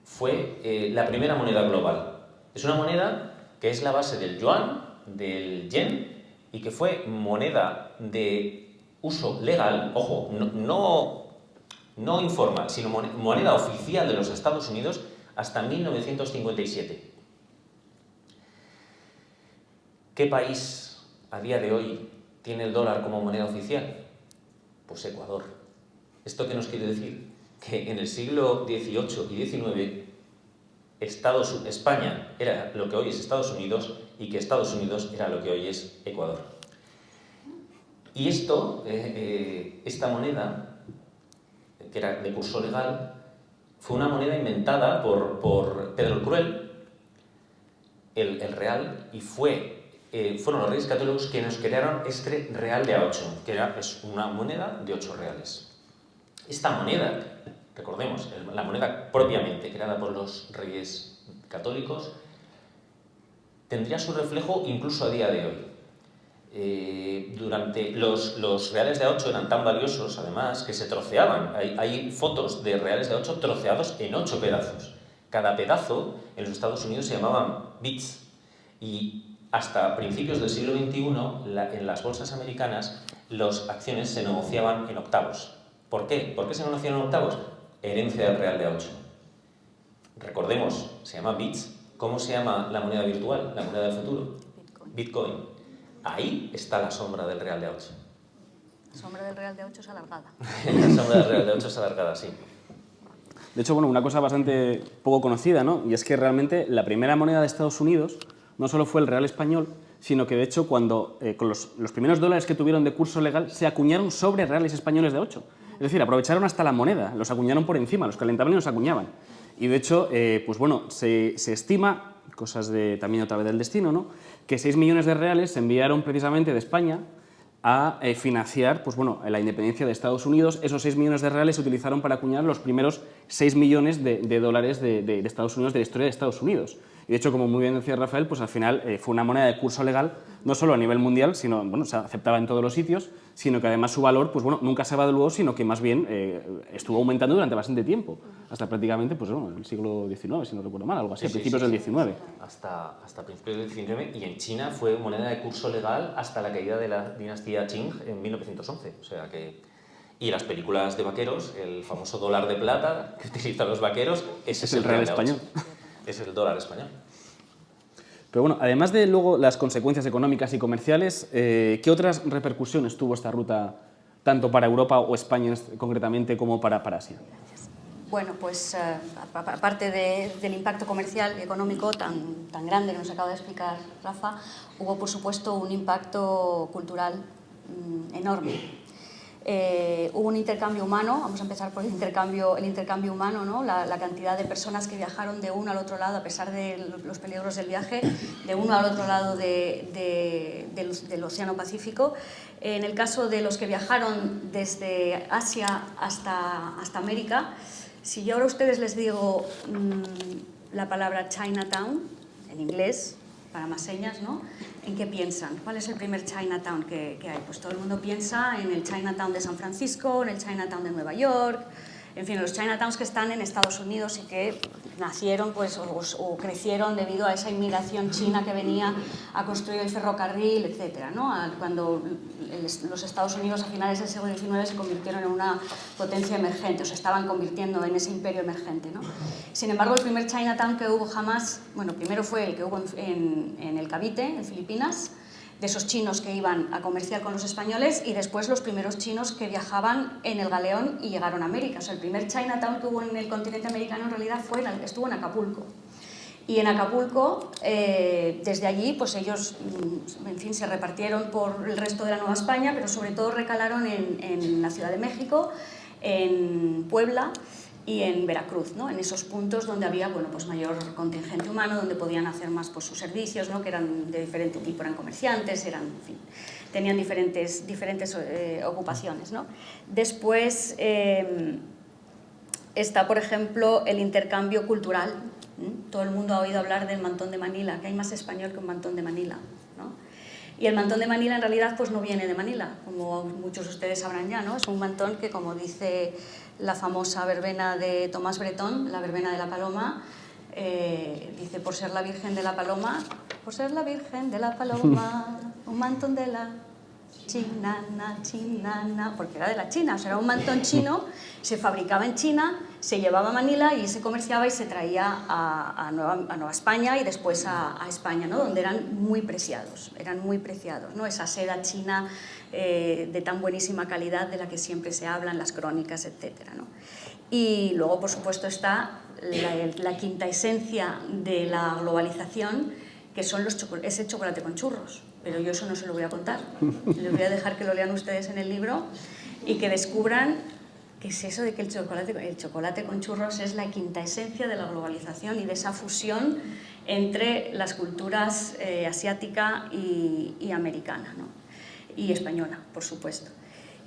fue la primera moneda global. Es una moneda que es la base del yuan, del yen, y que fue moneda de uso legal, ojo, no informal, sino moneda oficial de los Estados Unidos hasta 1957. ¿Qué país a día de hoy tiene el dólar como moneda oficial? Pues Ecuador. ¿Esto qué nos quiere decir? Que en el siglo XVIII y XIX España era lo que hoy es Estados Unidos y que Estados Unidos era lo que hoy es Ecuador. Y esta moneda, que era de curso legal, fue una moneda inventada por Pedro el Cruel, el real, y fueron los reyes católicos que nos crearon este real de A8, que es una moneda de 8 reales. Esta moneda, recordemos, la moneda propiamente creada por los reyes católicos, tendría su reflejo incluso a día de hoy. Durante los reales de A8 eran tan valiosos, además, que se troceaban. Hay fotos de reales de A8 troceados en 8 pedazos. Cada pedazo en los Estados Unidos se llamaban bits. Y hasta principios del siglo XXI, en las bolsas americanas, las acciones se negociaban en octavos. ¿Por qué? ¿Por qué se negociaban en octavos? Herencia del real de A8. Recordemos, se llama bits. ¿Cómo se llama la moneda virtual, la moneda del futuro? Bitcoin. Ahí está la sombra del real de A8. La sombra del real de A8 es alargada. La sombra del real de A8 es alargada, sí. De hecho, bueno, una cosa bastante poco conocida, ¿no? Y es que realmente la primera moneda de Estados Unidos no solo fue el real español, sino que de hecho cuando con los primeros dólares que tuvieron de curso legal se acuñaron sobre reales españoles de 8. Es decir, aprovecharon hasta la moneda, los acuñaron por encima, los calentaban y los acuñaban. Y de hecho, pues bueno, se estima, cosas también otra vez del destino, ¿no?, que 6 millones de reales se enviaron precisamente de España a financiar, pues bueno, la independencia de Estados Unidos. Esos 6 millones de reales se utilizaron para acuñar los primeros 6 millones de dólares de Estados Unidos, de la historia de Estados Unidos. Y de hecho, como muy bien decía Rafael, pues al final fue una moneda de curso legal, no solo a nivel mundial, sino, bueno, se aceptaba en todos los sitios, sino que además su valor, pues bueno, nunca se evaluó, sino que más bien estuvo aumentando durante bastante tiempo, hasta prácticamente, pues bueno, el siglo XIX, si no recuerdo mal, algo así, a principios del XIX. Hasta principios del XIX, y en China fue moneda de curso legal hasta la caída de la dinastía Qing en 1911, o sea que... Y las películas de vaqueros, el famoso dólar de plata que utilizan los vaqueros, ese es el real español. Es el dólar español. Pero bueno, además de luego las consecuencias económicas y comerciales, ¿qué otras repercusiones tuvo esta ruta tanto para Europa o España concretamente como para Asia? Bueno, pues aparte del impacto comercial y económico tan grande que nos acaba de explicar Rafa, hubo por supuesto un impacto cultural enorme. Hubo un intercambio humano, vamos a empezar por el intercambio humano, ¿no? La cantidad de personas que viajaron de uno al otro lado, a pesar de los peligros del viaje, de uno al otro lado del Océano Pacífico. En el caso de los que viajaron desde Asia hasta América, si yo ahora a ustedes les digo la palabra Chinatown, en inglés, para más señas, ¿no?, ¿en qué piensan? ¿Cuál es el primer Chinatown que hay? Pues todo el mundo piensa en el Chinatown de San Francisco, en el Chinatown de Nueva York, en fin, los Chinatowns que están en Estados Unidos y que nacieron pues, o crecieron debido a esa inmigración china que venía a construir el ferrocarril, etc., ¿no? Cuando los Estados Unidos a finales del siglo XIX se convirtieron en una potencia emergente, o se estaban convirtiendo en ese imperio emergente, ¿no? Sin embargo, el primer Chinatown que hubo jamás, bueno, primero fue el que hubo en el Cavite, en Filipinas, de esos chinos que iban a comerciar con los españoles, y después los primeros chinos que viajaban en el galeón y llegaron a América. O sea, el primer Chinatown que hubo en el continente americano en realidad estuvo en Acapulco. Y en Acapulco, desde allí, pues ellos, en fin, se repartieron por el resto de la Nueva España, pero sobre todo recalaron en la Ciudad de México, en Puebla y en Veracruz, ¿no?, en esos puntos donde había, bueno, pues mayor contingente humano, donde podían hacer más pues, sus servicios, ¿no?, que eran de diferente tipo, eran comerciantes, en fin, tenían diferentes ocupaciones, ¿no? Después está, por ejemplo, el intercambio cultural. Todo el mundo ha oído hablar del mantón de Manila, que hay más español que un mantón de Manila, ¿no? Y el mantón de Manila en realidad pues no viene de Manila, como muchos de ustedes sabrán ya, ¿no? Es un mantón que, como dice la famosa verbena de Tomás Bretón, la verbena de la paloma, dice: por ser la Virgen de la Paloma, por ser la Virgen de la Paloma, un mantón de la chinana, porque era de la China, o sea, era un mantón chino, se fabricaba en China, se llevaba a Manila y se comerciaba y se traía a Nueva España y después a España, ¿no?, donde eran muy preciados, ¿no?, esa seda china de tan buenísima calidad de la que siempre se habla en las crónicas, etcétera, ¿no? Y luego, por supuesto, está la quinta esencia de la globalización, que son ese chocolate con churros. Pero yo eso no se lo voy a contar. Les voy a dejar que lo lean ustedes en el libro y que descubran qué es eso de que el chocolate con churros es la quinta esencia de la globalización y de esa fusión entre las culturas asiática y americana, ¿no?, y española, por supuesto.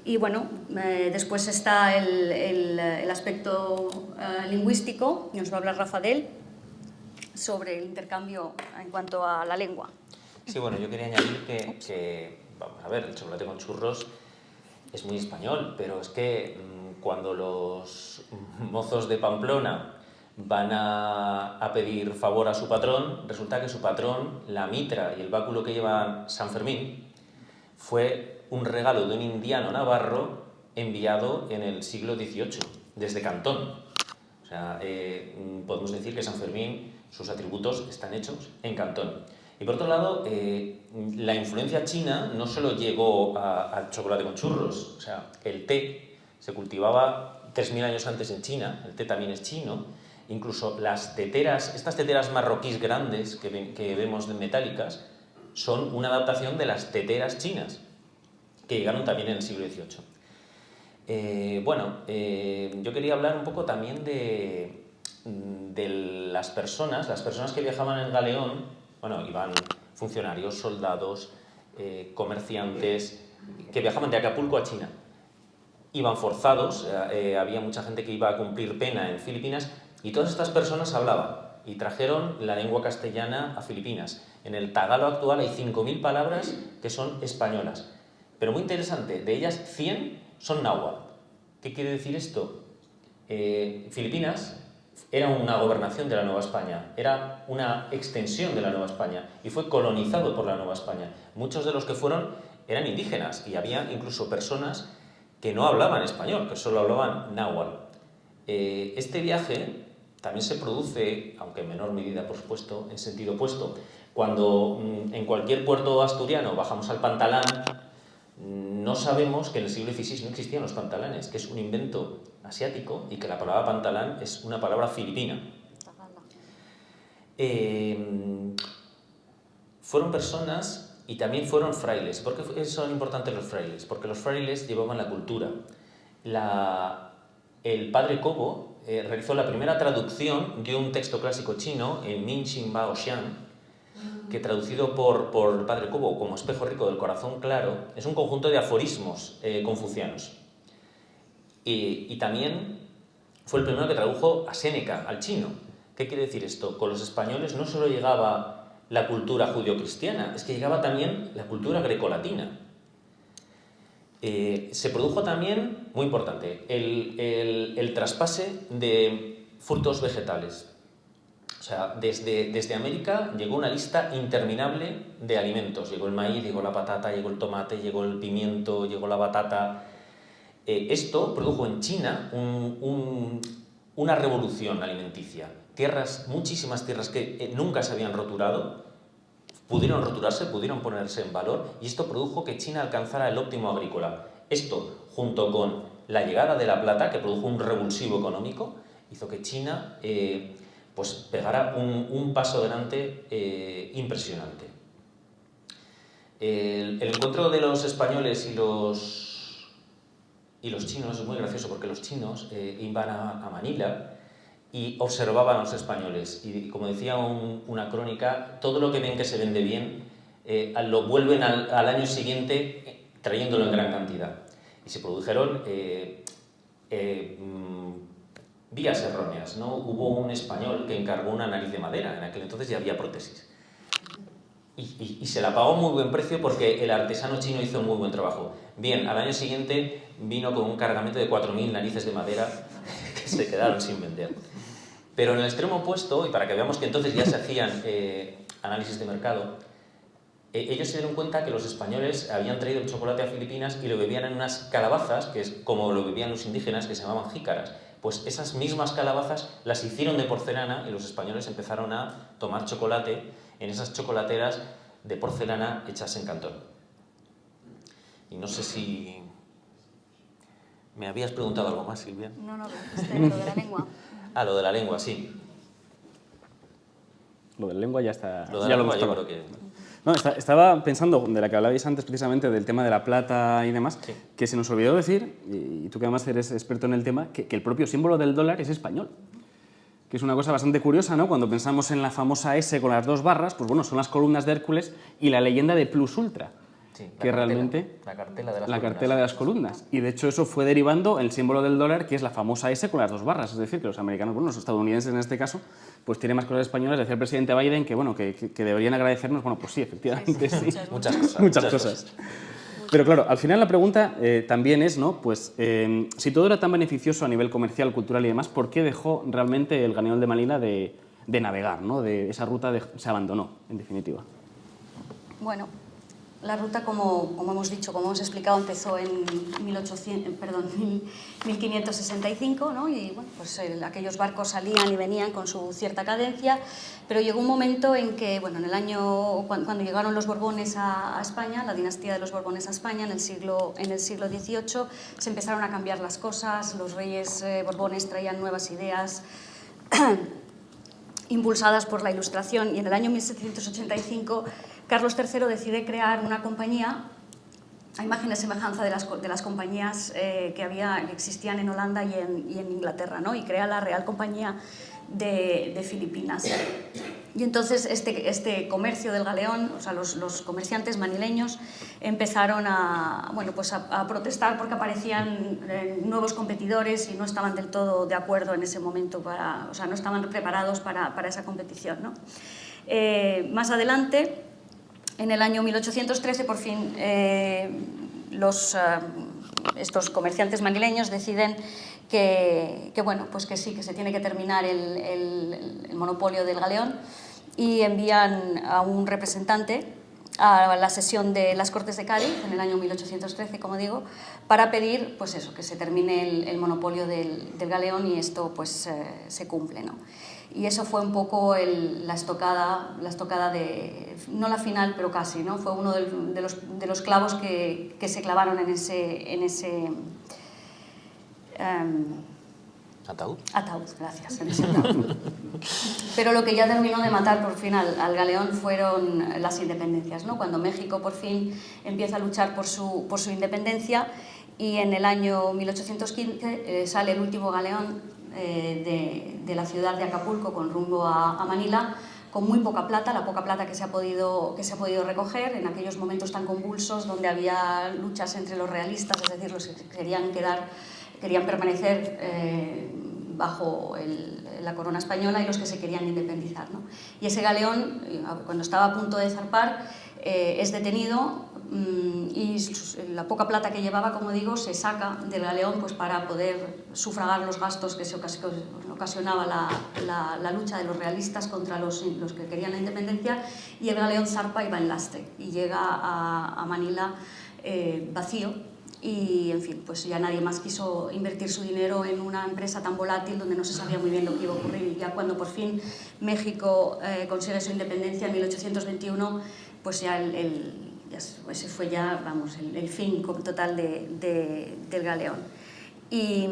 Y bueno, después está el aspecto lingüístico, y nos va a hablar Rafael sobre el intercambio en cuanto a la lengua. Sí, bueno, yo quería añadir que vamos a ver, el chocolate con churros es muy español, pero es que cuando los mozos de Pamplona van a pedir favor a su patrón, resulta que su patrón, la mitra y el báculo que lleva San Fermín, fue un regalo de un indiano navarro enviado en el siglo XVIII, desde Cantón. O sea, podemos decir que San Fermín, sus atributos están hechos en Cantón. Y por otro lado, la influencia china no solo llegó al chocolate con churros, o sea, el té se cultivaba 3000 años antes en China, el té también es chino, incluso las teteras, estas teteras marroquíes grandes que vemos metálicas, son una adaptación de las teteras chinas, que llegaron también en el siglo XVIII. Yo quería hablar un poco también de las personas que viajaban en el galeón. Bueno, iban funcionarios, soldados, comerciantes, que viajaban de Acapulco a China. Iban forzados, había mucha gente que iba a cumplir pena en Filipinas, y todas estas personas hablaban y trajeron la lengua castellana a Filipinas. En el tagalo actual hay 5000 palabras que son españolas, pero muy interesante, de ellas 100 son náhuatl. ¿Qué quiere decir esto? Filipinas era una gobernación de la Nueva España, era una extensión de la Nueva España y fue colonizado por la Nueva España. Muchos de los que fueron eran indígenas y había incluso personas que no hablaban español, que solo hablaban náhuatl. Este viaje también se produce, aunque en menor medida por supuesto, en sentido opuesto. Cuando en cualquier puerto asturiano bajamos al Pantalán, no sabemos que en el siglo XVI no existían los pantalanes, que es un invento asiático y que la palabra pantalán es una palabra filipina. Fueron personas y también fueron frailes. ¿Por qué son importantes los frailes? Porque los frailes llevaban la cultura. El padre Cobo realizó la primera traducción de un texto clásico chino, el Min Xin Bao Xian, que traducido por el padre Cobo como espejo rico del corazón claro, es un conjunto de aforismos confucianos. Y también fue el primero que tradujo a Séneca, al chino. ¿Qué quiere decir esto? Con los españoles no solo llegaba la cultura judio-cristiana, es que llegaba también la cultura grecolatina. Se produjo también, muy importante, el traspase de frutos vegetales. O sea, desde América llegó una lista interminable de alimentos. Llegó el maíz, llegó la patata, llegó el tomate, llegó el pimiento, llegó la batata. Esto produjo en China una revolución alimenticia. Muchísimas tierras que nunca se habían roturado, pudieron roturarse, pudieron ponerse en valor, y esto produjo que China alcanzara el óptimo agrícola. Esto, junto con la llegada de la plata, que produjo un revulsivo económico, hizo que China pegara un paso adelante impresionante. El encuentro de los españoles y los chinos es muy gracioso, porque los chinos iban a Manila y observaban a los españoles. Y como decía una crónica, todo lo que ven que se vende bien lo vuelven al año siguiente trayéndolo en gran cantidad. Y se produjeron vías erróneas, ¿no? Hubo un español que encargó una nariz de madera, en aquel entonces ya había prótesis. Y se la pagó muy buen precio porque el artesano chino hizo un muy buen trabajo. Bien, al año siguiente vino con un cargamento de 4000 narices de madera que se quedaron sin vender. Pero en el extremo opuesto, y para que veamos que entonces ya se hacían análisis de mercado, ellos se dieron cuenta que los españoles habían traído el chocolate a Filipinas y lo bebían en unas calabazas, que es como lo bebían los indígenas, que se llamaban jícaras. Pues esas mismas calabazas las hicieron de porcelana y los españoles empezaron a tomar chocolate en esas chocolateras de porcelana hechas en Cantón. Y no sé si... ¿Me habías preguntado algo más, Silvia? No, lo de la lengua. Lo de la lengua, sí. Lo de la lengua ya está. Lo de ya la lo lengua hemos yo tocado. creo que... No, estaba pensando, de la que hablabais antes precisamente, del tema de la plata y demás, Sí. que se nos olvidó decir, y tú que además eres experto en el tema, que el propio símbolo del dólar es español. Que es una cosa bastante curiosa, ¿no? Cuando pensamos en la famosa S con las 2 barras, pues bueno, son las columnas de Hércules y la leyenda de Plus Ultra. Sí, que realmente... La cartela de las la columnas. cartela de las columnas. Y de hecho eso fue derivando el símbolo del dólar, que es la famosa S con las 2 barras. Es decir, que los americanos, bueno, los estadounidenses en este caso, pues tienen más cosas españolas. Decía el presidente Biden que, bueno, que deberían agradecernos. Bueno, pues sí, efectivamente sí. Muchas cosas. Muchas cosas. Pero claro, al final la pregunta también es, ¿no? Pues si todo era tan beneficioso a nivel comercial, cultural y demás, ¿por qué dejó realmente el Galeón de Manila de navegar, ¿no? De esa ruta se abandonó, en definitiva. Bueno, la ruta, como hemos dicho, como hemos explicado, empezó en 1565, ¿no? Y bueno, pues aquellos barcos salían y venían con su cierta cadencia, pero llegó un momento en que, bueno, en el año, cuando llegaron los Borbones a España, la dinastía de los Borbones a España, en el siglo XVIII, se empezaron a cambiar las cosas, los reyes Borbones traían nuevas ideas impulsadas por la Ilustración, y en el año 1785 Carlos III decide crear una compañía a imagen y semejanza de las compañías que existían en Holanda y en Inglaterra, ¿no? Y crea la Real Compañía de Filipinas. Y entonces este comercio del galeón, o sea, los comerciantes manileños empezaron a protestar porque aparecían nuevos competidores y no estaban del todo de acuerdo en ese momento, o sea, no estaban preparados para esa competición, ¿no? Más adelante, en el año 1813, por fin, estos comerciantes manileños deciden que sí, que se tiene que terminar el monopolio del galeón, y envían a un representante a la sesión de las Cortes de Cádiz en el año 1813, como digo, para pedir pues eso, que se termine el monopolio del galeón, y esto pues se cumple, ¿no? Y eso fue un poco la estocada de, no la final, pero casi, ¿no? Fue uno de los clavos que se clavaron en ese ¿Ataúd? Ataúd, gracias. En ese ataúd. Pero lo que ya terminó de matar por fin al galeón fueron las independencias, ¿no? Cuando México por fin empieza a luchar por su independencia, y en el año 1815 sale el último galeón de la ciudad de Acapulco con rumbo a Manila, con muy poca plata, la poca plata que se ha podido recoger en aquellos momentos tan convulsos donde había luchas entre los realistas, es decir, los que querían permanecer bajo la corona española, y los que se querían independizar, ¿no? Y ese galeón, cuando estaba a punto de zarpar, es detenido, y la poca plata que llevaba, como digo, se saca del galeón pues para poder sufragar los gastos que ocasionaba la lucha de los realistas contra los que querían la independencia, y el galeón zarpa y va en lastre y llega a Manila vacío. Y, en fin, pues ya nadie más quiso invertir su dinero en una empresa tan volátil donde no se sabía muy bien lo que iba a ocurrir. Y ya cuando por fin México consigue su independencia en 1821, pues ya ese fue ya, vamos, el fin total del galeón. Y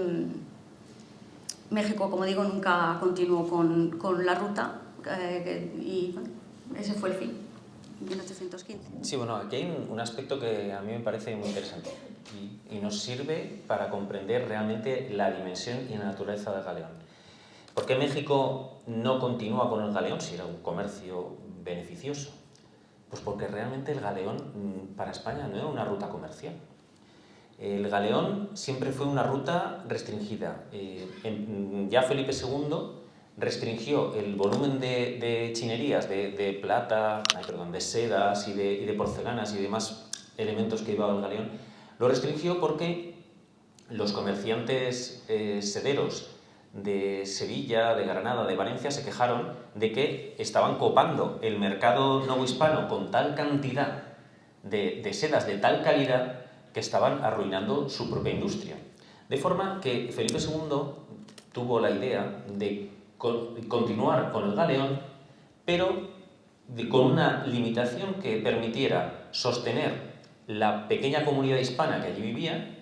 México, como digo, nunca continuó con la ruta, y bueno, ese fue el fin. 1815. Sí, bueno, aquí hay un aspecto que a mí me parece muy interesante y nos sirve para comprender realmente la dimensión y la naturaleza del galeón. ¿Por qué México no continúa con el galeón si era un comercio beneficioso? Pues porque realmente el galeón para España no era una ruta comercial. El galeón siempre fue una ruta restringida. Ya Felipe II restringió el volumen de chinerías, de plata, de sedas y de porcelanas y demás elementos que llevaba el galeón. Lo restringió porque los comerciantes sederos de Sevilla, de Granada, de Valencia se quejaron de que estaban copando el mercado novohispano con tal cantidad de sedas de tal calidad que estaban arruinando su propia industria. De forma que Felipe II tuvo la idea de continuar con el galeón, pero con una limitación que permitiera sostener la pequeña comunidad hispana que allí vivía,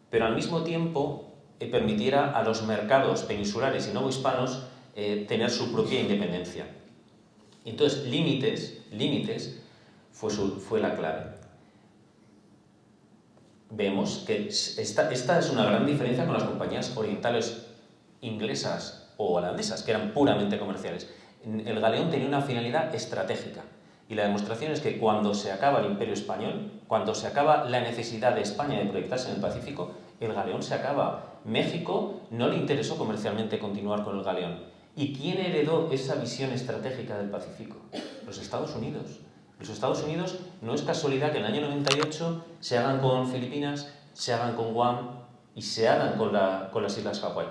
pero al mismo tiempo permitiera a los mercados peninsulares y novohispanos tener su propia independencia. Entonces, límites fue la clave. Vemos que esta es una gran diferencia con las compañías orientales inglesas o holandesas, que eran puramente comerciales. El galeón tenía una finalidad estratégica, Y la demostración es que cuando se acaba el Imperio Español, cuando se acaba la necesidad de España de proyectarse en el Pacífico, el galeón se acaba. México no le interesó comercialmente continuar con el galeón. ¿Y quién heredó esa visión estratégica del Pacífico? Los Estados Unidos. Los Estados Unidos no es casualidad que en el año 98 se hagan con Filipinas, se hagan con Guam y se hagan con las Islas Hawái.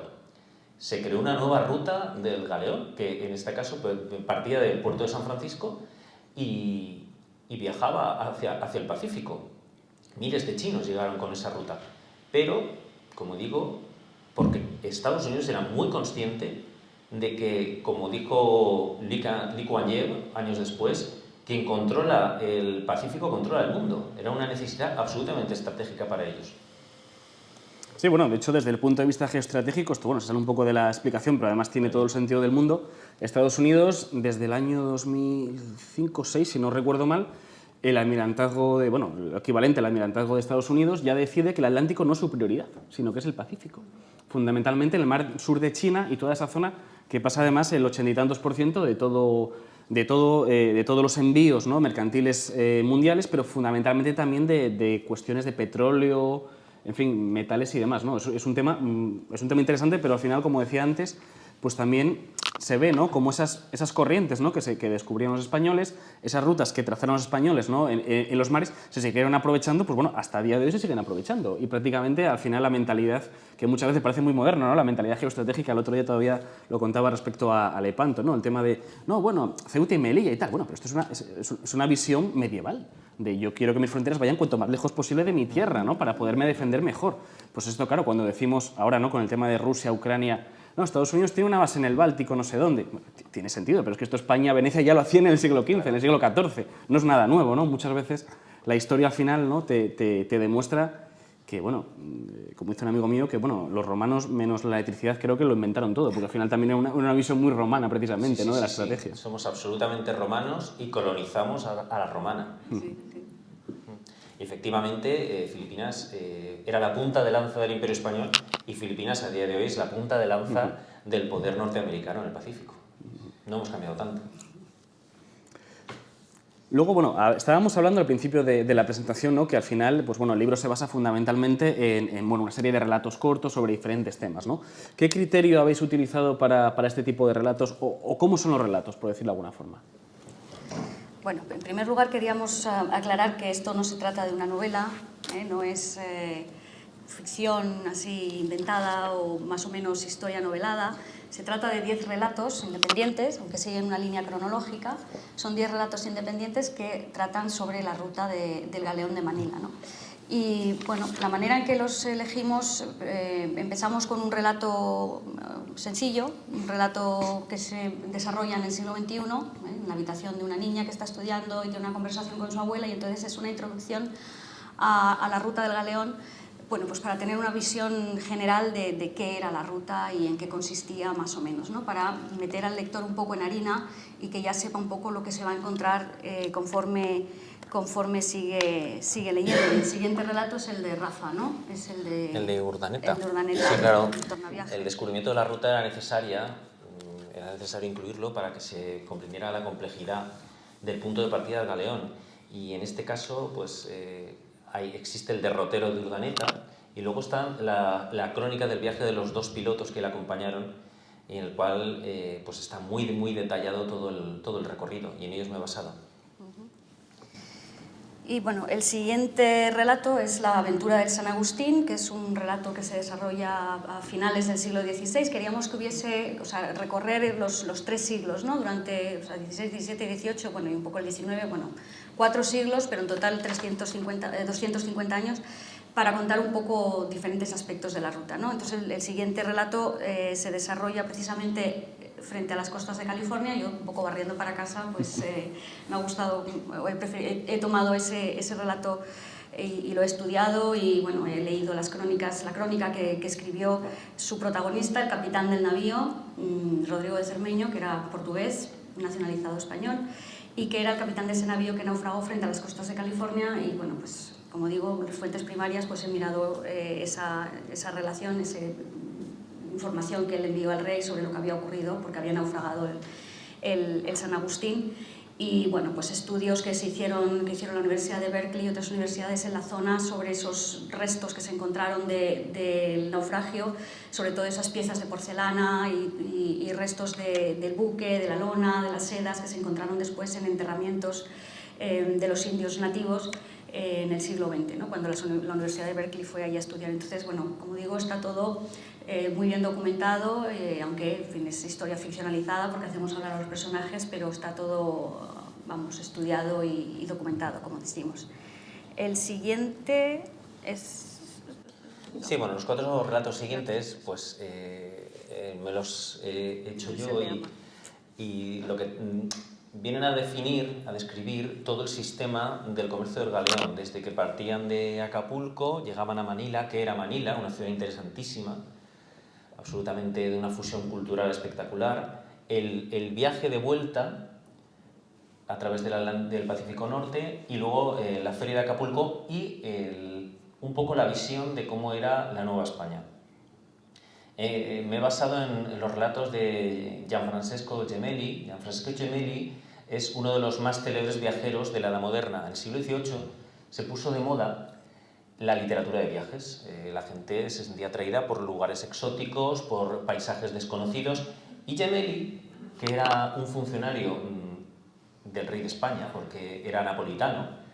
Se creó una nueva ruta del galeón, que en este caso partía del puerto de San Francisco y viajaba hacia el Pacífico. Miles de chinos llegaron con esa ruta. Pero, como digo, porque Estados Unidos era muy consciente de que, como dijo Lee Kuan Yew años después, quien controla el Pacífico controla el mundo. Era una necesidad absolutamente estratégica para ellos. Sí, bueno, de hecho, desde el punto de vista geoestratégico, esto bueno, se sale un poco de la explicación, pero además tiene todo el sentido del mundo. Estados Unidos, desde el año 2005-2006, si no recuerdo mal, el almirantazgo lo equivalente al almirantazgo de Estados Unidos ya decide que el Atlántico no es su prioridad, sino que es el Pacífico. Fundamentalmente el mar sur de China y toda esa zona que pasa además el 80 y tantos % de todos los envíos, ¿no?, mercantiles mundiales, pero fundamentalmente también de cuestiones de petróleo, en fin, metales y demás, ¿no? Es un tema interesante, pero al final, como decía antes, pues también se ve, ¿no?, como esas corrientes, ¿no?, que descubrieron los españoles, esas rutas que trazaron los españoles, ¿no?, en los mares, se siguieron aprovechando, pues bueno, hasta el día de hoy se siguen aprovechando. Y prácticamente, al final, la mentalidad, que muchas veces parece muy moderna, ¿no?, la mentalidad geoestratégica, el otro día todavía lo contaba respecto a Lepanto, ¿no?, el tema de, no, bueno, Ceuta y Melilla y tal. Bueno, pero esto es una visión medieval, de yo quiero que mis fronteras vayan cuanto más lejos posible de mi tierra, ¿no?, para poderme defender mejor. Pues esto, claro, cuando decimos ahora, ¿no?, con el tema de Rusia, Ucrania, no, Estados Unidos tiene una base en el Báltico, no sé dónde. Bueno, tiene sentido, pero es que esto España, Venecia ya lo hacía en el siglo XV, en el siglo XIV. No es nada nuevo, ¿no? Muchas veces la historia al final, ¿no?, te demuestra que, bueno, como dice un amigo mío, que bueno, los romanos, menos la electricidad, creo que lo inventaron todo, porque al final también era una visión muy romana, precisamente, ¿no?, de la estrategia. Sí. Somos absolutamente romanos y colonizamos a la romana. Sí. Y efectivamente, Filipinas era la punta de lanza del Imperio Español y Filipinas a día de hoy es la punta de lanza del poder norteamericano en el Pacífico. No hemos cambiado tanto. Luego, bueno, estábamos hablando al principio de la presentación, ¿no?, que al final, pues bueno, el libro se basa fundamentalmente en una serie de relatos cortos sobre diferentes temas, ¿no? ¿Qué criterio habéis utilizado para este tipo de relatos o cómo son los relatos, por decirlo de alguna forma? Bueno, en primer lugar queríamos aclarar que esto no se trata de una novela, no es ficción así inventada o más o menos historia novelada. Se trata de 10 relatos independientes, aunque siguen una línea cronológica. Son 10 relatos independientes que tratan sobre la ruta del galeón de Manila, ¿no? Y bueno, la manera en que los elegimos, empezamos con un relato sencillo, un relato que se desarrolla en el siglo XXI, en la habitación de una niña que está estudiando y tiene una conversación con su abuela, y entonces es una introducción a la ruta del galeón, bueno, pues para tener una visión general de qué era la ruta y en qué consistía más o menos, ¿no?, para meter al lector un poco en harina y que ya sepa un poco lo que se va a encontrar conforme sigue leyendo. El siguiente relato es el de Rafa, ¿no? Es el de Urdaneta. El de Urdaneta. Sí, claro. El El descubrimiento de la ruta era necesario incluirlo para que se comprendiera la complejidad del punto de partida del galeón. Y en este caso, pues existe el derrotero de Urdaneta y luego está la crónica del viaje de los 2 pilotos que le acompañaron, y en el cual pues está muy, muy detallado todo el recorrido, y en ellos me he basado. Y bueno, el siguiente relato es La aventura del San Agustín, que es un relato que se desarrolla a finales del siglo XVI. Queríamos que hubiese, recorrer los 3 siglos, ¿no?, durante XVI, XVII y XVIII, bueno, y un poco el XIX, bueno, 4 siglos, pero en total 250 años, para contar un poco diferentes aspectos de la ruta, ¿no? Entonces el siguiente relato se desarrolla precisamente frente a las costas de California. Yo, un poco barriendo para casa, pues me ha gustado, he tomado ese relato y lo he estudiado, y bueno, he leído la crónica que escribió su protagonista, el capitán del navío, Rodrigo de Cermeño, que era portugués, nacionalizado español, y que era el capitán de ese navío que naufragó frente a las costas de California. Y bueno, pues como digo, en las fuentes primarias pues he mirado esa relación, esa información que él envió al rey sobre lo que había ocurrido, porque había naufragado el San Agustín. y bueno, pues estudios que hicieron la Universidad de Berkeley y otras universidades en la zona sobre esos restos que se encontraron del naufragio, sobre todo esas piezas de porcelana y restos del buque, de la lona, de las sedas que se encontraron después en enterramientos de los indios nativos en el siglo XX, ¿no? Cuando la Universidad de Berkeley fue allí a estudiar. Entonces, bueno, como digo, está todo muy bien documentado, aunque en fin, es historia ficcionalizada porque hacemos hablar a los personajes, pero está todo, vamos, estudiado y documentado, como decimos. El siguiente es... Sí, bueno, los 4 relatos siguientes, pues me los he hecho yo y lo que vienen a definir, a describir todo el sistema del comercio del galeón, desde que partían de Acapulco, llegaban a Manila, que era Manila, una ciudad interesantísima, absolutamente de una fusión cultural espectacular, el viaje de vuelta a través del Pacífico Norte y luego la feria de Acapulco y un poco la visión de cómo era la Nueva España. Me he basado en los relatos de Gianfrancesco Gemelli. Gianfrancesco Gemelli es uno de los más célebres viajeros de la Edad Moderna. En el siglo XVIII se puso de moda la literatura de viajes. La gente se sentía atraída por lugares exóticos, por paisajes desconocidos. Y Gemelli, que era un funcionario del rey de España, porque era napolitano,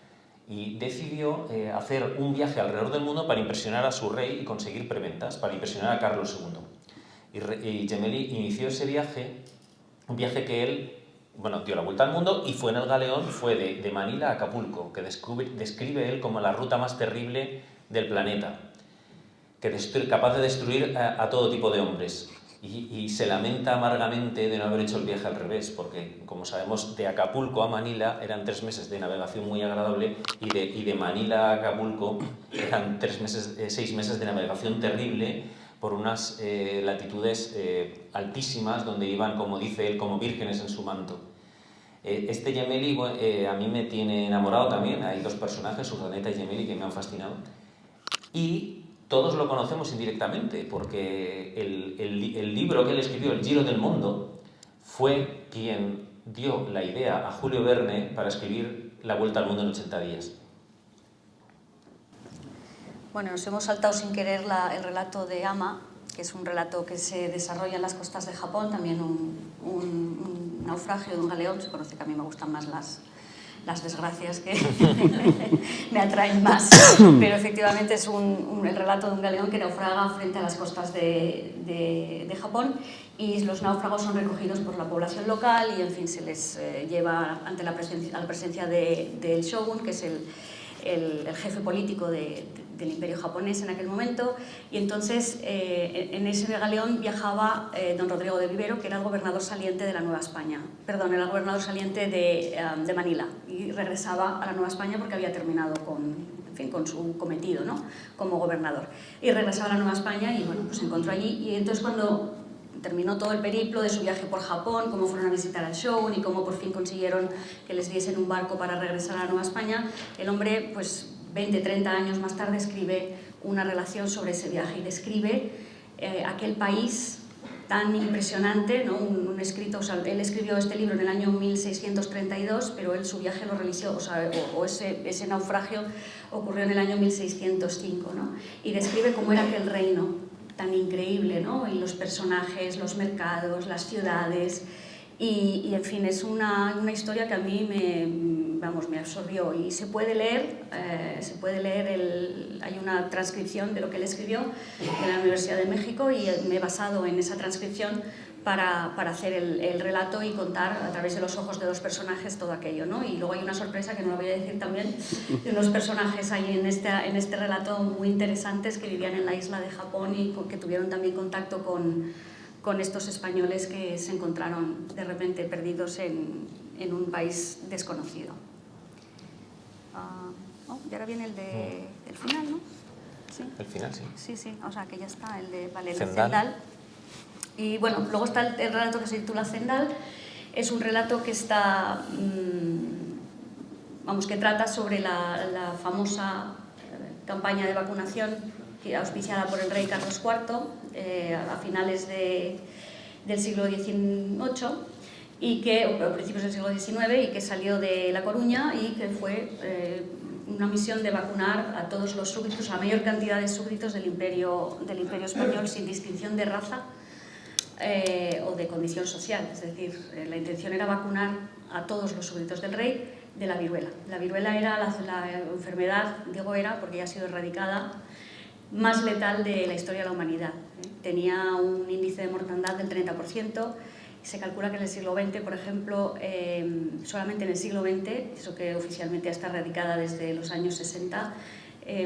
y decidió hacer un viaje alrededor del mundo para impresionar a su rey y conseguir preventas, para impresionar a Carlos II. Y Gemelli inició ese viaje, un viaje que él, bueno, dio la vuelta al mundo y fue en el galeón, fue de Manila a Acapulco, que describe él como la ruta más terrible del planeta, capaz de destruir a todo tipo de hombres. Y se lamenta amargamente de no haber hecho el viaje al revés, porque, como sabemos, de Acapulco a Manila eran 3 meses de navegación muy agradable y de Manila a Acapulco eran 6 meses de navegación terrible por unas latitudes altísimas donde iban, como dice él, como vírgenes en su manto. Este Gemelli a mí me tiene enamorado también. Hay 2 personajes, Urdaneta y Gemelli, que me han fascinado. Y todos lo conocemos indirectamente, porque el libro que él escribió, El Giro del Mundo, fue quien dio la idea a Julio Verne para escribir La Vuelta al Mundo en 80 días. Bueno, nos hemos saltado sin querer el relato de Ama, que es un relato que se desarrolla en las costas de Japón, también un naufragio de un galeón. Se conoce que a mí me gustan más las desgracias que me atraen más, pero efectivamente es el relato de un galeón que naufraga frente a las costas de Japón, y los náufragos son recogidos por la población local y en fin se les lleva ante la presencia del shogun, que es el jefe político del imperio japonés en aquel momento. Y entonces en ese galeón viajaba don Rodrigo de Vivero, que era el gobernador saliente de la Nueva España, perdón, era el gobernador saliente de Manila, y regresaba a la Nueva España porque había terminado con su cometido, ¿no?, como gobernador, y regresaba a la Nueva España y bueno, pues se encontró allí. Y entonces cuando terminó todo el periplo de su viaje por Japón, cómo fueron a visitar al shogun y cómo por fin consiguieron que les diesen un barco para regresar a la Nueva España, el hombre, pues 20, 30 años más tarde, escribe una relación sobre ese viaje y describe aquel país tan impresionante, ¿no? Un escrito, o sea, él escribió este libro en el año 1632, pero él su viaje lo realizó, ese naufragio ocurrió en el año 1605, ¿no? Y describe cómo era aquel reino tan increíble, ¿no? Y los personajes, los mercados, las ciudades, y en fin, es una historia que a mí me absorbió. Y se puede leer, hay una transcripción de lo que él escribió en la Universidad de México, y me he basado en esa transcripción para hacer el relato y contar a través de los ojos de 2 personajes todo aquello, ¿no? Y luego hay una sorpresa que no la voy a decir también, de unos personajes ahí en este relato muy interesantes que vivían en la isla de Japón y que tuvieron también contacto con estos españoles que se encontraron de repente perdidos en un país desconocido. Y ahora viene el final, ¿no? ¿Sí? El final, sí. Sí, o sea que ya está, el de Zendal. Zendal. Y bueno, luego está el relato que se titula Zendal. Es un relato que está, que trata sobre la famosa campaña de vacunación auspiciada por el rey Carlos IV a finales del siglo XVIII, o principios del siglo XIX, y que salió de La Coruña y que fue una misión de vacunar a todos los súbditos, a la mayor cantidad de súbditos del Imperio Español, sin distinción de raza o de condición social. Es decir, la intención era vacunar a todos los súbditos del rey de la viruela. La viruela era la enfermedad, digo era porque ya ha sido erradicada, más letal de la historia de la humanidad. Tenía un índice de mortandad del 30%. Se calcula que en el siglo XX, por ejemplo, solamente en el siglo XX, eso que oficialmente está erradicada desde los años 60,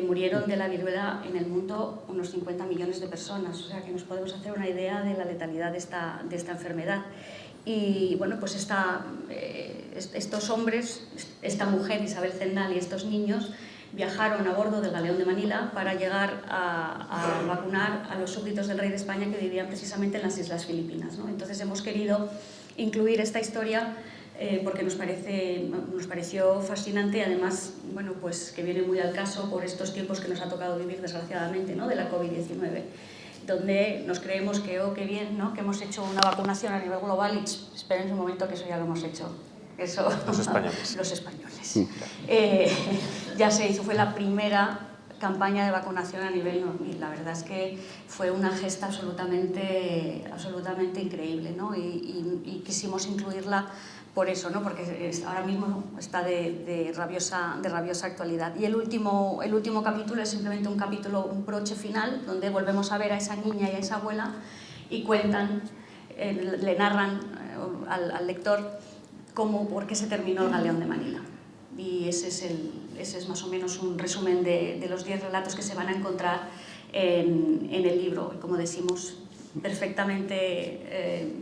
murieron de la viruela en el mundo unos 50 millones de personas. O sea que nos podemos hacer una idea de la letalidad de esta enfermedad. Y bueno, pues estos hombres, esta mujer, Isabel Zendal, y estos niños viajaron a bordo del galeón de Manila para llegar a vacunar a los súbditos del rey de España que vivían precisamente en las Islas Filipinas, ¿no? Entonces hemos querido incluir esta historia porque nos pareció fascinante y además, bueno, pues que viene muy al caso por estos tiempos que nos ha tocado vivir desgraciadamente, ¿no? De la COVID-19, donde nos creemos que, oh, qué bien, ¿no? Que hemos hecho una vacunación a nivel global y esperen un momento que eso ya lo hemos hecho. Eso, los españoles. Los españoles. Sí. Ya se hizo, fue la primera campaña de vacunación a nivel, y la verdad es que fue una gesta absolutamente increíble, ¿no? Y quisimos incluirla por eso, ¿no? Porque ahora mismo está de rabiosa actualidad. Y el último capítulo es simplemente un broche final, donde volvemos a ver a esa niña y a esa abuela y cuentan, le narran al lector por qué se terminó el galeón de Manila. Y ese es más o menos un resumen de los 10 relatos que se van a encontrar en el libro. Como decimos, perfectamente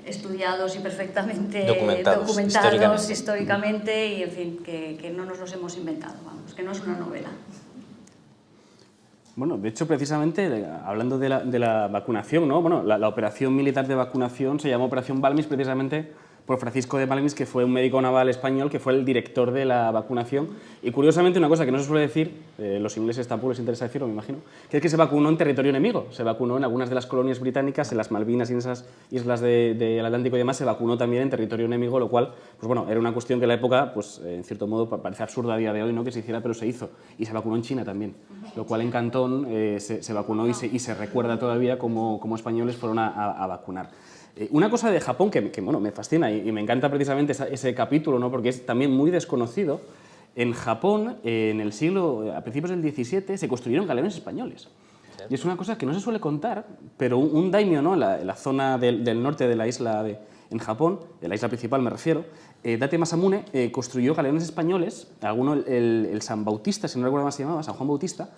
estudiados y perfectamente documentados históricamente y, en fin, que no nos los hemos inventado, vamos, que no es una novela. Bueno, de hecho, precisamente, hablando de la vacunación, ¿no? Bueno, la operación militar de vacunación se llamó Operación Balmis precisamente por Francisco de Balmis, que fue un médico naval español que fue el director de la vacunación. Y curiosamente, una cosa que no se suele decir, los ingleses tampoco les interesa decirlo, me imagino, que es que se vacunó en territorio enemigo. Se vacunó en algunas de las colonias británicas, en las Malvinas y en esas islas del Atlántico y demás, se vacunó también en territorio enemigo, lo cual, pues bueno, era una cuestión que en la época, pues en cierto modo, parece absurda a día de hoy, ¿no?, que se hiciera, pero se hizo. Y se vacunó en China también, lo cual en Cantón se vacunó y se recuerda todavía como españoles fueron a vacunar. Una cosa de Japón que bueno, me fascina y me encanta precisamente ese capítulo, ¿no?, porque es también muy desconocido. En Japón, a principios del XVII, se construyeron galeones españoles. Y es una cosa que no se suele contar, pero un daimyo, ¿no?, en la zona del norte de la isla en Japón, de la isla principal me refiero, Date Masamune construyó galeones españoles, el San Bautista, si no recuerdo más se llamaba, San Juan Bautista.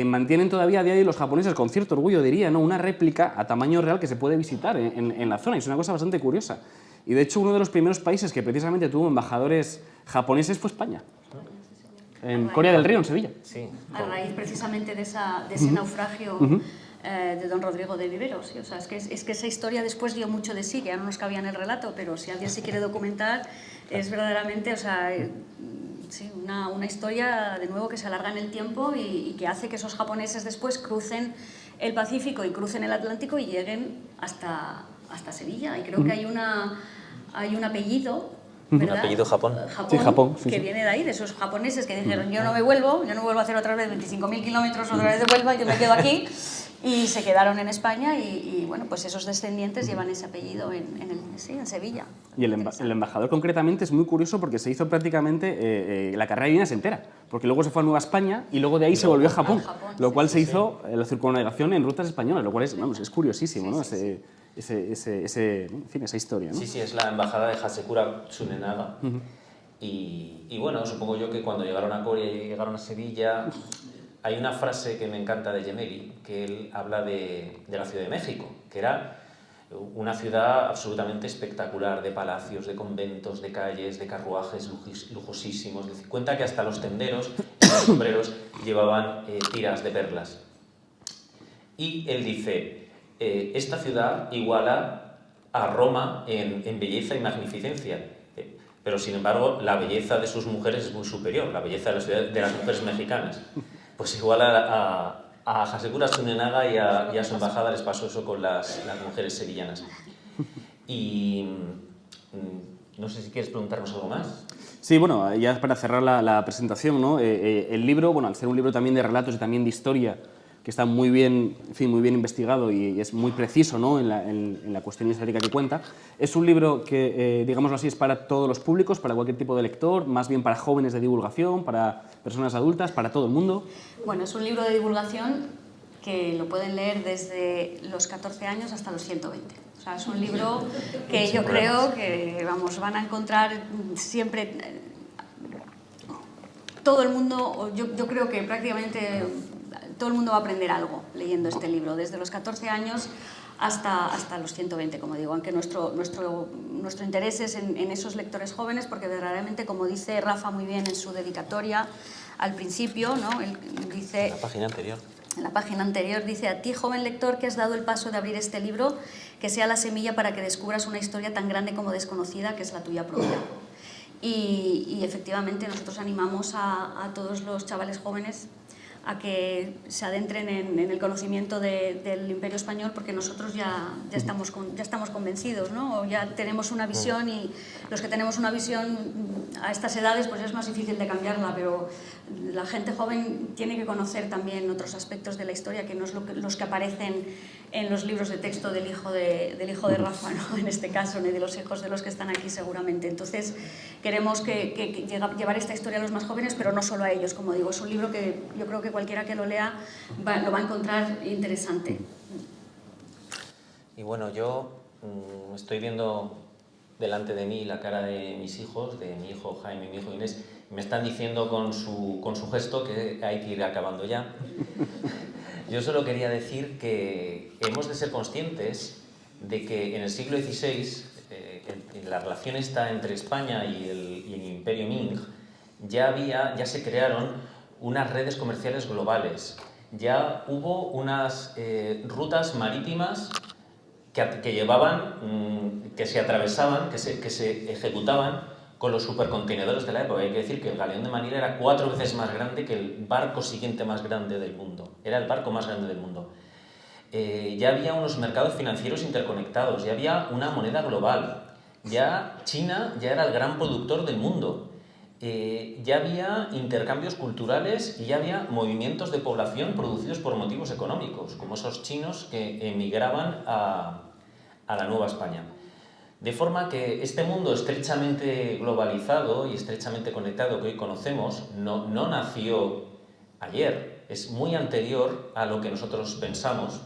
Mantienen todavía a día de hoy los japoneses, con cierto orgullo diría, ¿no?, una réplica a tamaño real que se puede visitar en la zona, y es una cosa bastante curiosa. Y de hecho uno de los primeros países que precisamente tuvo embajadores japoneses fue España, en Coria del Río, en Sevilla. Sí. A raíz precisamente de ese naufragio de don Rodrigo de Viveros. ¿Sí? O sea, es que esa historia después dio mucho de sí, que ya no nos cabía en el relato, pero si alguien se quiere documentar, es verdaderamente, o sea, sí, una historia, de nuevo, que se alarga en el tiempo y que hace que esos japoneses después crucen el Pacífico y crucen el Atlántico y lleguen hasta Sevilla. Y creo que hay un apellido, ¿verdad? Apellido Japón. Sí, Japón, sí, que sí. viene de ahí, de esos japoneses que dijeron, yo no vuelvo a hacer otra vez 25.000 kilómetros otra vez de Huelva, yo me quedo aquí. Y se quedaron en España y bueno, pues esos descendientes llevan ese apellido en Sevilla. Y el embajador concretamente es muy curioso porque se hizo prácticamente la carrera de líneas entera, porque luego se fue a Nueva España y luego de ahí se volvió a Japón, lo cual se hizo la circunnavegación en rutas españolas, lo cual es curiosísimo, ¿no? En fin, esa historia, ¿no? Sí, es la embajada de Hasekura Tsunenaga. Y bueno, supongo yo que cuando llegaron a Coria y llegaron a Sevilla, hay una frase que me encanta de Gemelli, que él habla de la Ciudad de México, que era una ciudad absolutamente espectacular, de palacios, de conventos, de calles, de carruajes lujosísimos. Cuenta que hasta los tenderos y los sombreros llevaban tiras de perlas. Y él dice, esta ciudad iguala a Roma en belleza y magnificencia, pero sin embargo la belleza de sus mujeres es muy superior, la belleza de la ciudad de las mujeres mexicanas. Pues igual a Hasekura Tsunenaga y a su embajada les pasó eso con las mujeres sevillanas. Y No sé si quieres preguntarnos algo más. Sí, bueno, ya para cerrar la presentación, ¿no? El libro, bueno, al ser un libro también de relatos y también de historia, que está muy bien, en fin, muy bien investigado y es muy preciso, ¿no? en la cuestión histórica que cuenta, es un libro que, digámoslo así, es para todos los públicos, para cualquier tipo de lector, más bien para jóvenes de divulgación, para personas adultas, para todo el mundo. Bueno, es un libro de divulgación que lo pueden leer desde los 14 años hasta los 120. O sea, es un libro que yo creo que, vamos, van a encontrar siempre todo el mundo, yo creo que prácticamente todo el mundo va a aprender algo leyendo este libro, desde los 14 años hasta los 120, como digo, aunque nuestro interés es en esos lectores jóvenes, porque verdaderamente, como dice Rafa muy bien en su dedicatoria al principio, ¿no? Él dice... En la página anterior. En la página anterior dice: a ti, joven lector, que has dado el paso de abrir este libro, que sea la semilla para que descubras una historia tan grande como desconocida, que es la tuya propia. Y efectivamente nosotros animamos a todos los chavales jóvenes a que se adentren en el conocimiento del Imperio Español, porque nosotros ya estamos convencidos, ¿no? Ya tenemos una visión, y los que tenemos una visión a estas edades pues es más difícil de cambiarla, pero la gente joven tiene que conocer también otros aspectos de la historia que no es los que aparecen en los libros de texto del hijo de Rafa, ¿no? En este caso, ni de los hijos de los que están aquí seguramente. Entonces queremos llevar esta historia a los más jóvenes, pero no solo a ellos, como digo. Es un libro que yo creo que cualquiera que lo lea lo va a encontrar interesante. Y bueno, yo estoy viendo delante de mí la cara de mis hijos, de mi hijo Jaime y mi hijo Inés. Me están diciendo con su gesto que hay que ir acabando ya. Yo solo quería decir que hemos de ser conscientes de que en el siglo XVI, en la relación esta entre España y el Imperio Ming, ya se crearon unas redes comerciales globales. Ya hubo unas rutas marítimas que llevaban, que se atravesaban, que se ejecutaban con los supercontenedores de la época. Hay que decir que el galeón de Manila era 4 veces más grande que el barco siguiente más grande del mundo. Era el barco más grande del mundo. Ya había unos mercados financieros interconectados, ya había una moneda global. Ya China ya era el gran productor del mundo. Ya había intercambios culturales y ya había movimientos de población producidos por motivos económicos, como esos chinos que emigraban a la Nueva España. De forma que este mundo estrechamente globalizado y estrechamente conectado que hoy conocemos no nació ayer, es muy anterior a lo que nosotros pensamos.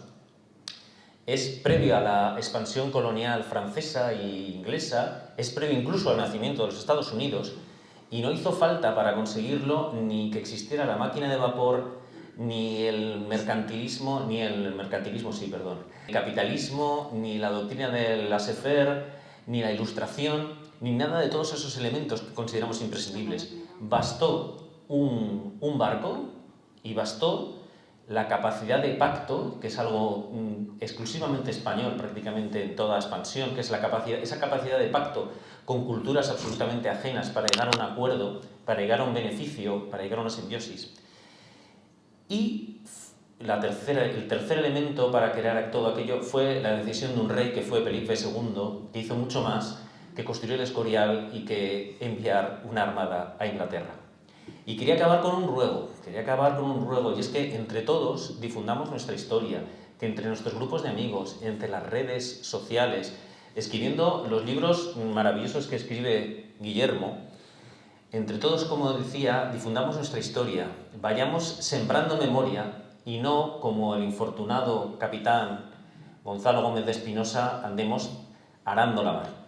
Es previo a la expansión colonial francesa e inglesa, es previo incluso al nacimiento de los Estados Unidos, y no hizo falta para conseguirlo ni que existiera la máquina de vapor, ni el capitalismo, ni la doctrina del laissez-faire, ni la Ilustración, ni nada de todos esos elementos que consideramos imprescindibles. Bastó un barco y bastó la capacidad de pacto, que es algo exclusivamente español prácticamente en toda expansión, que es esa capacidad de pacto con culturas absolutamente ajenas para llegar a un acuerdo, para llegar a un beneficio, para llegar a una simbiosis. Y el tercer elemento para crear todo aquello fue la decisión de un rey que fue Felipe II, que hizo mucho más que construir el Escorial y que enviar una armada a Inglaterra. Y quería acabar con un ruego, y es que entre todos difundamos nuestra historia, que entre nuestros grupos de amigos, entre las redes sociales, escribiendo los libros maravillosos que escribe Guillermo, entre todos, como decía, difundamos nuestra historia, vayamos sembrando memoria y no, como el infortunado capitán Gonzalo Gómez de Espinosa, andemos arando la mar.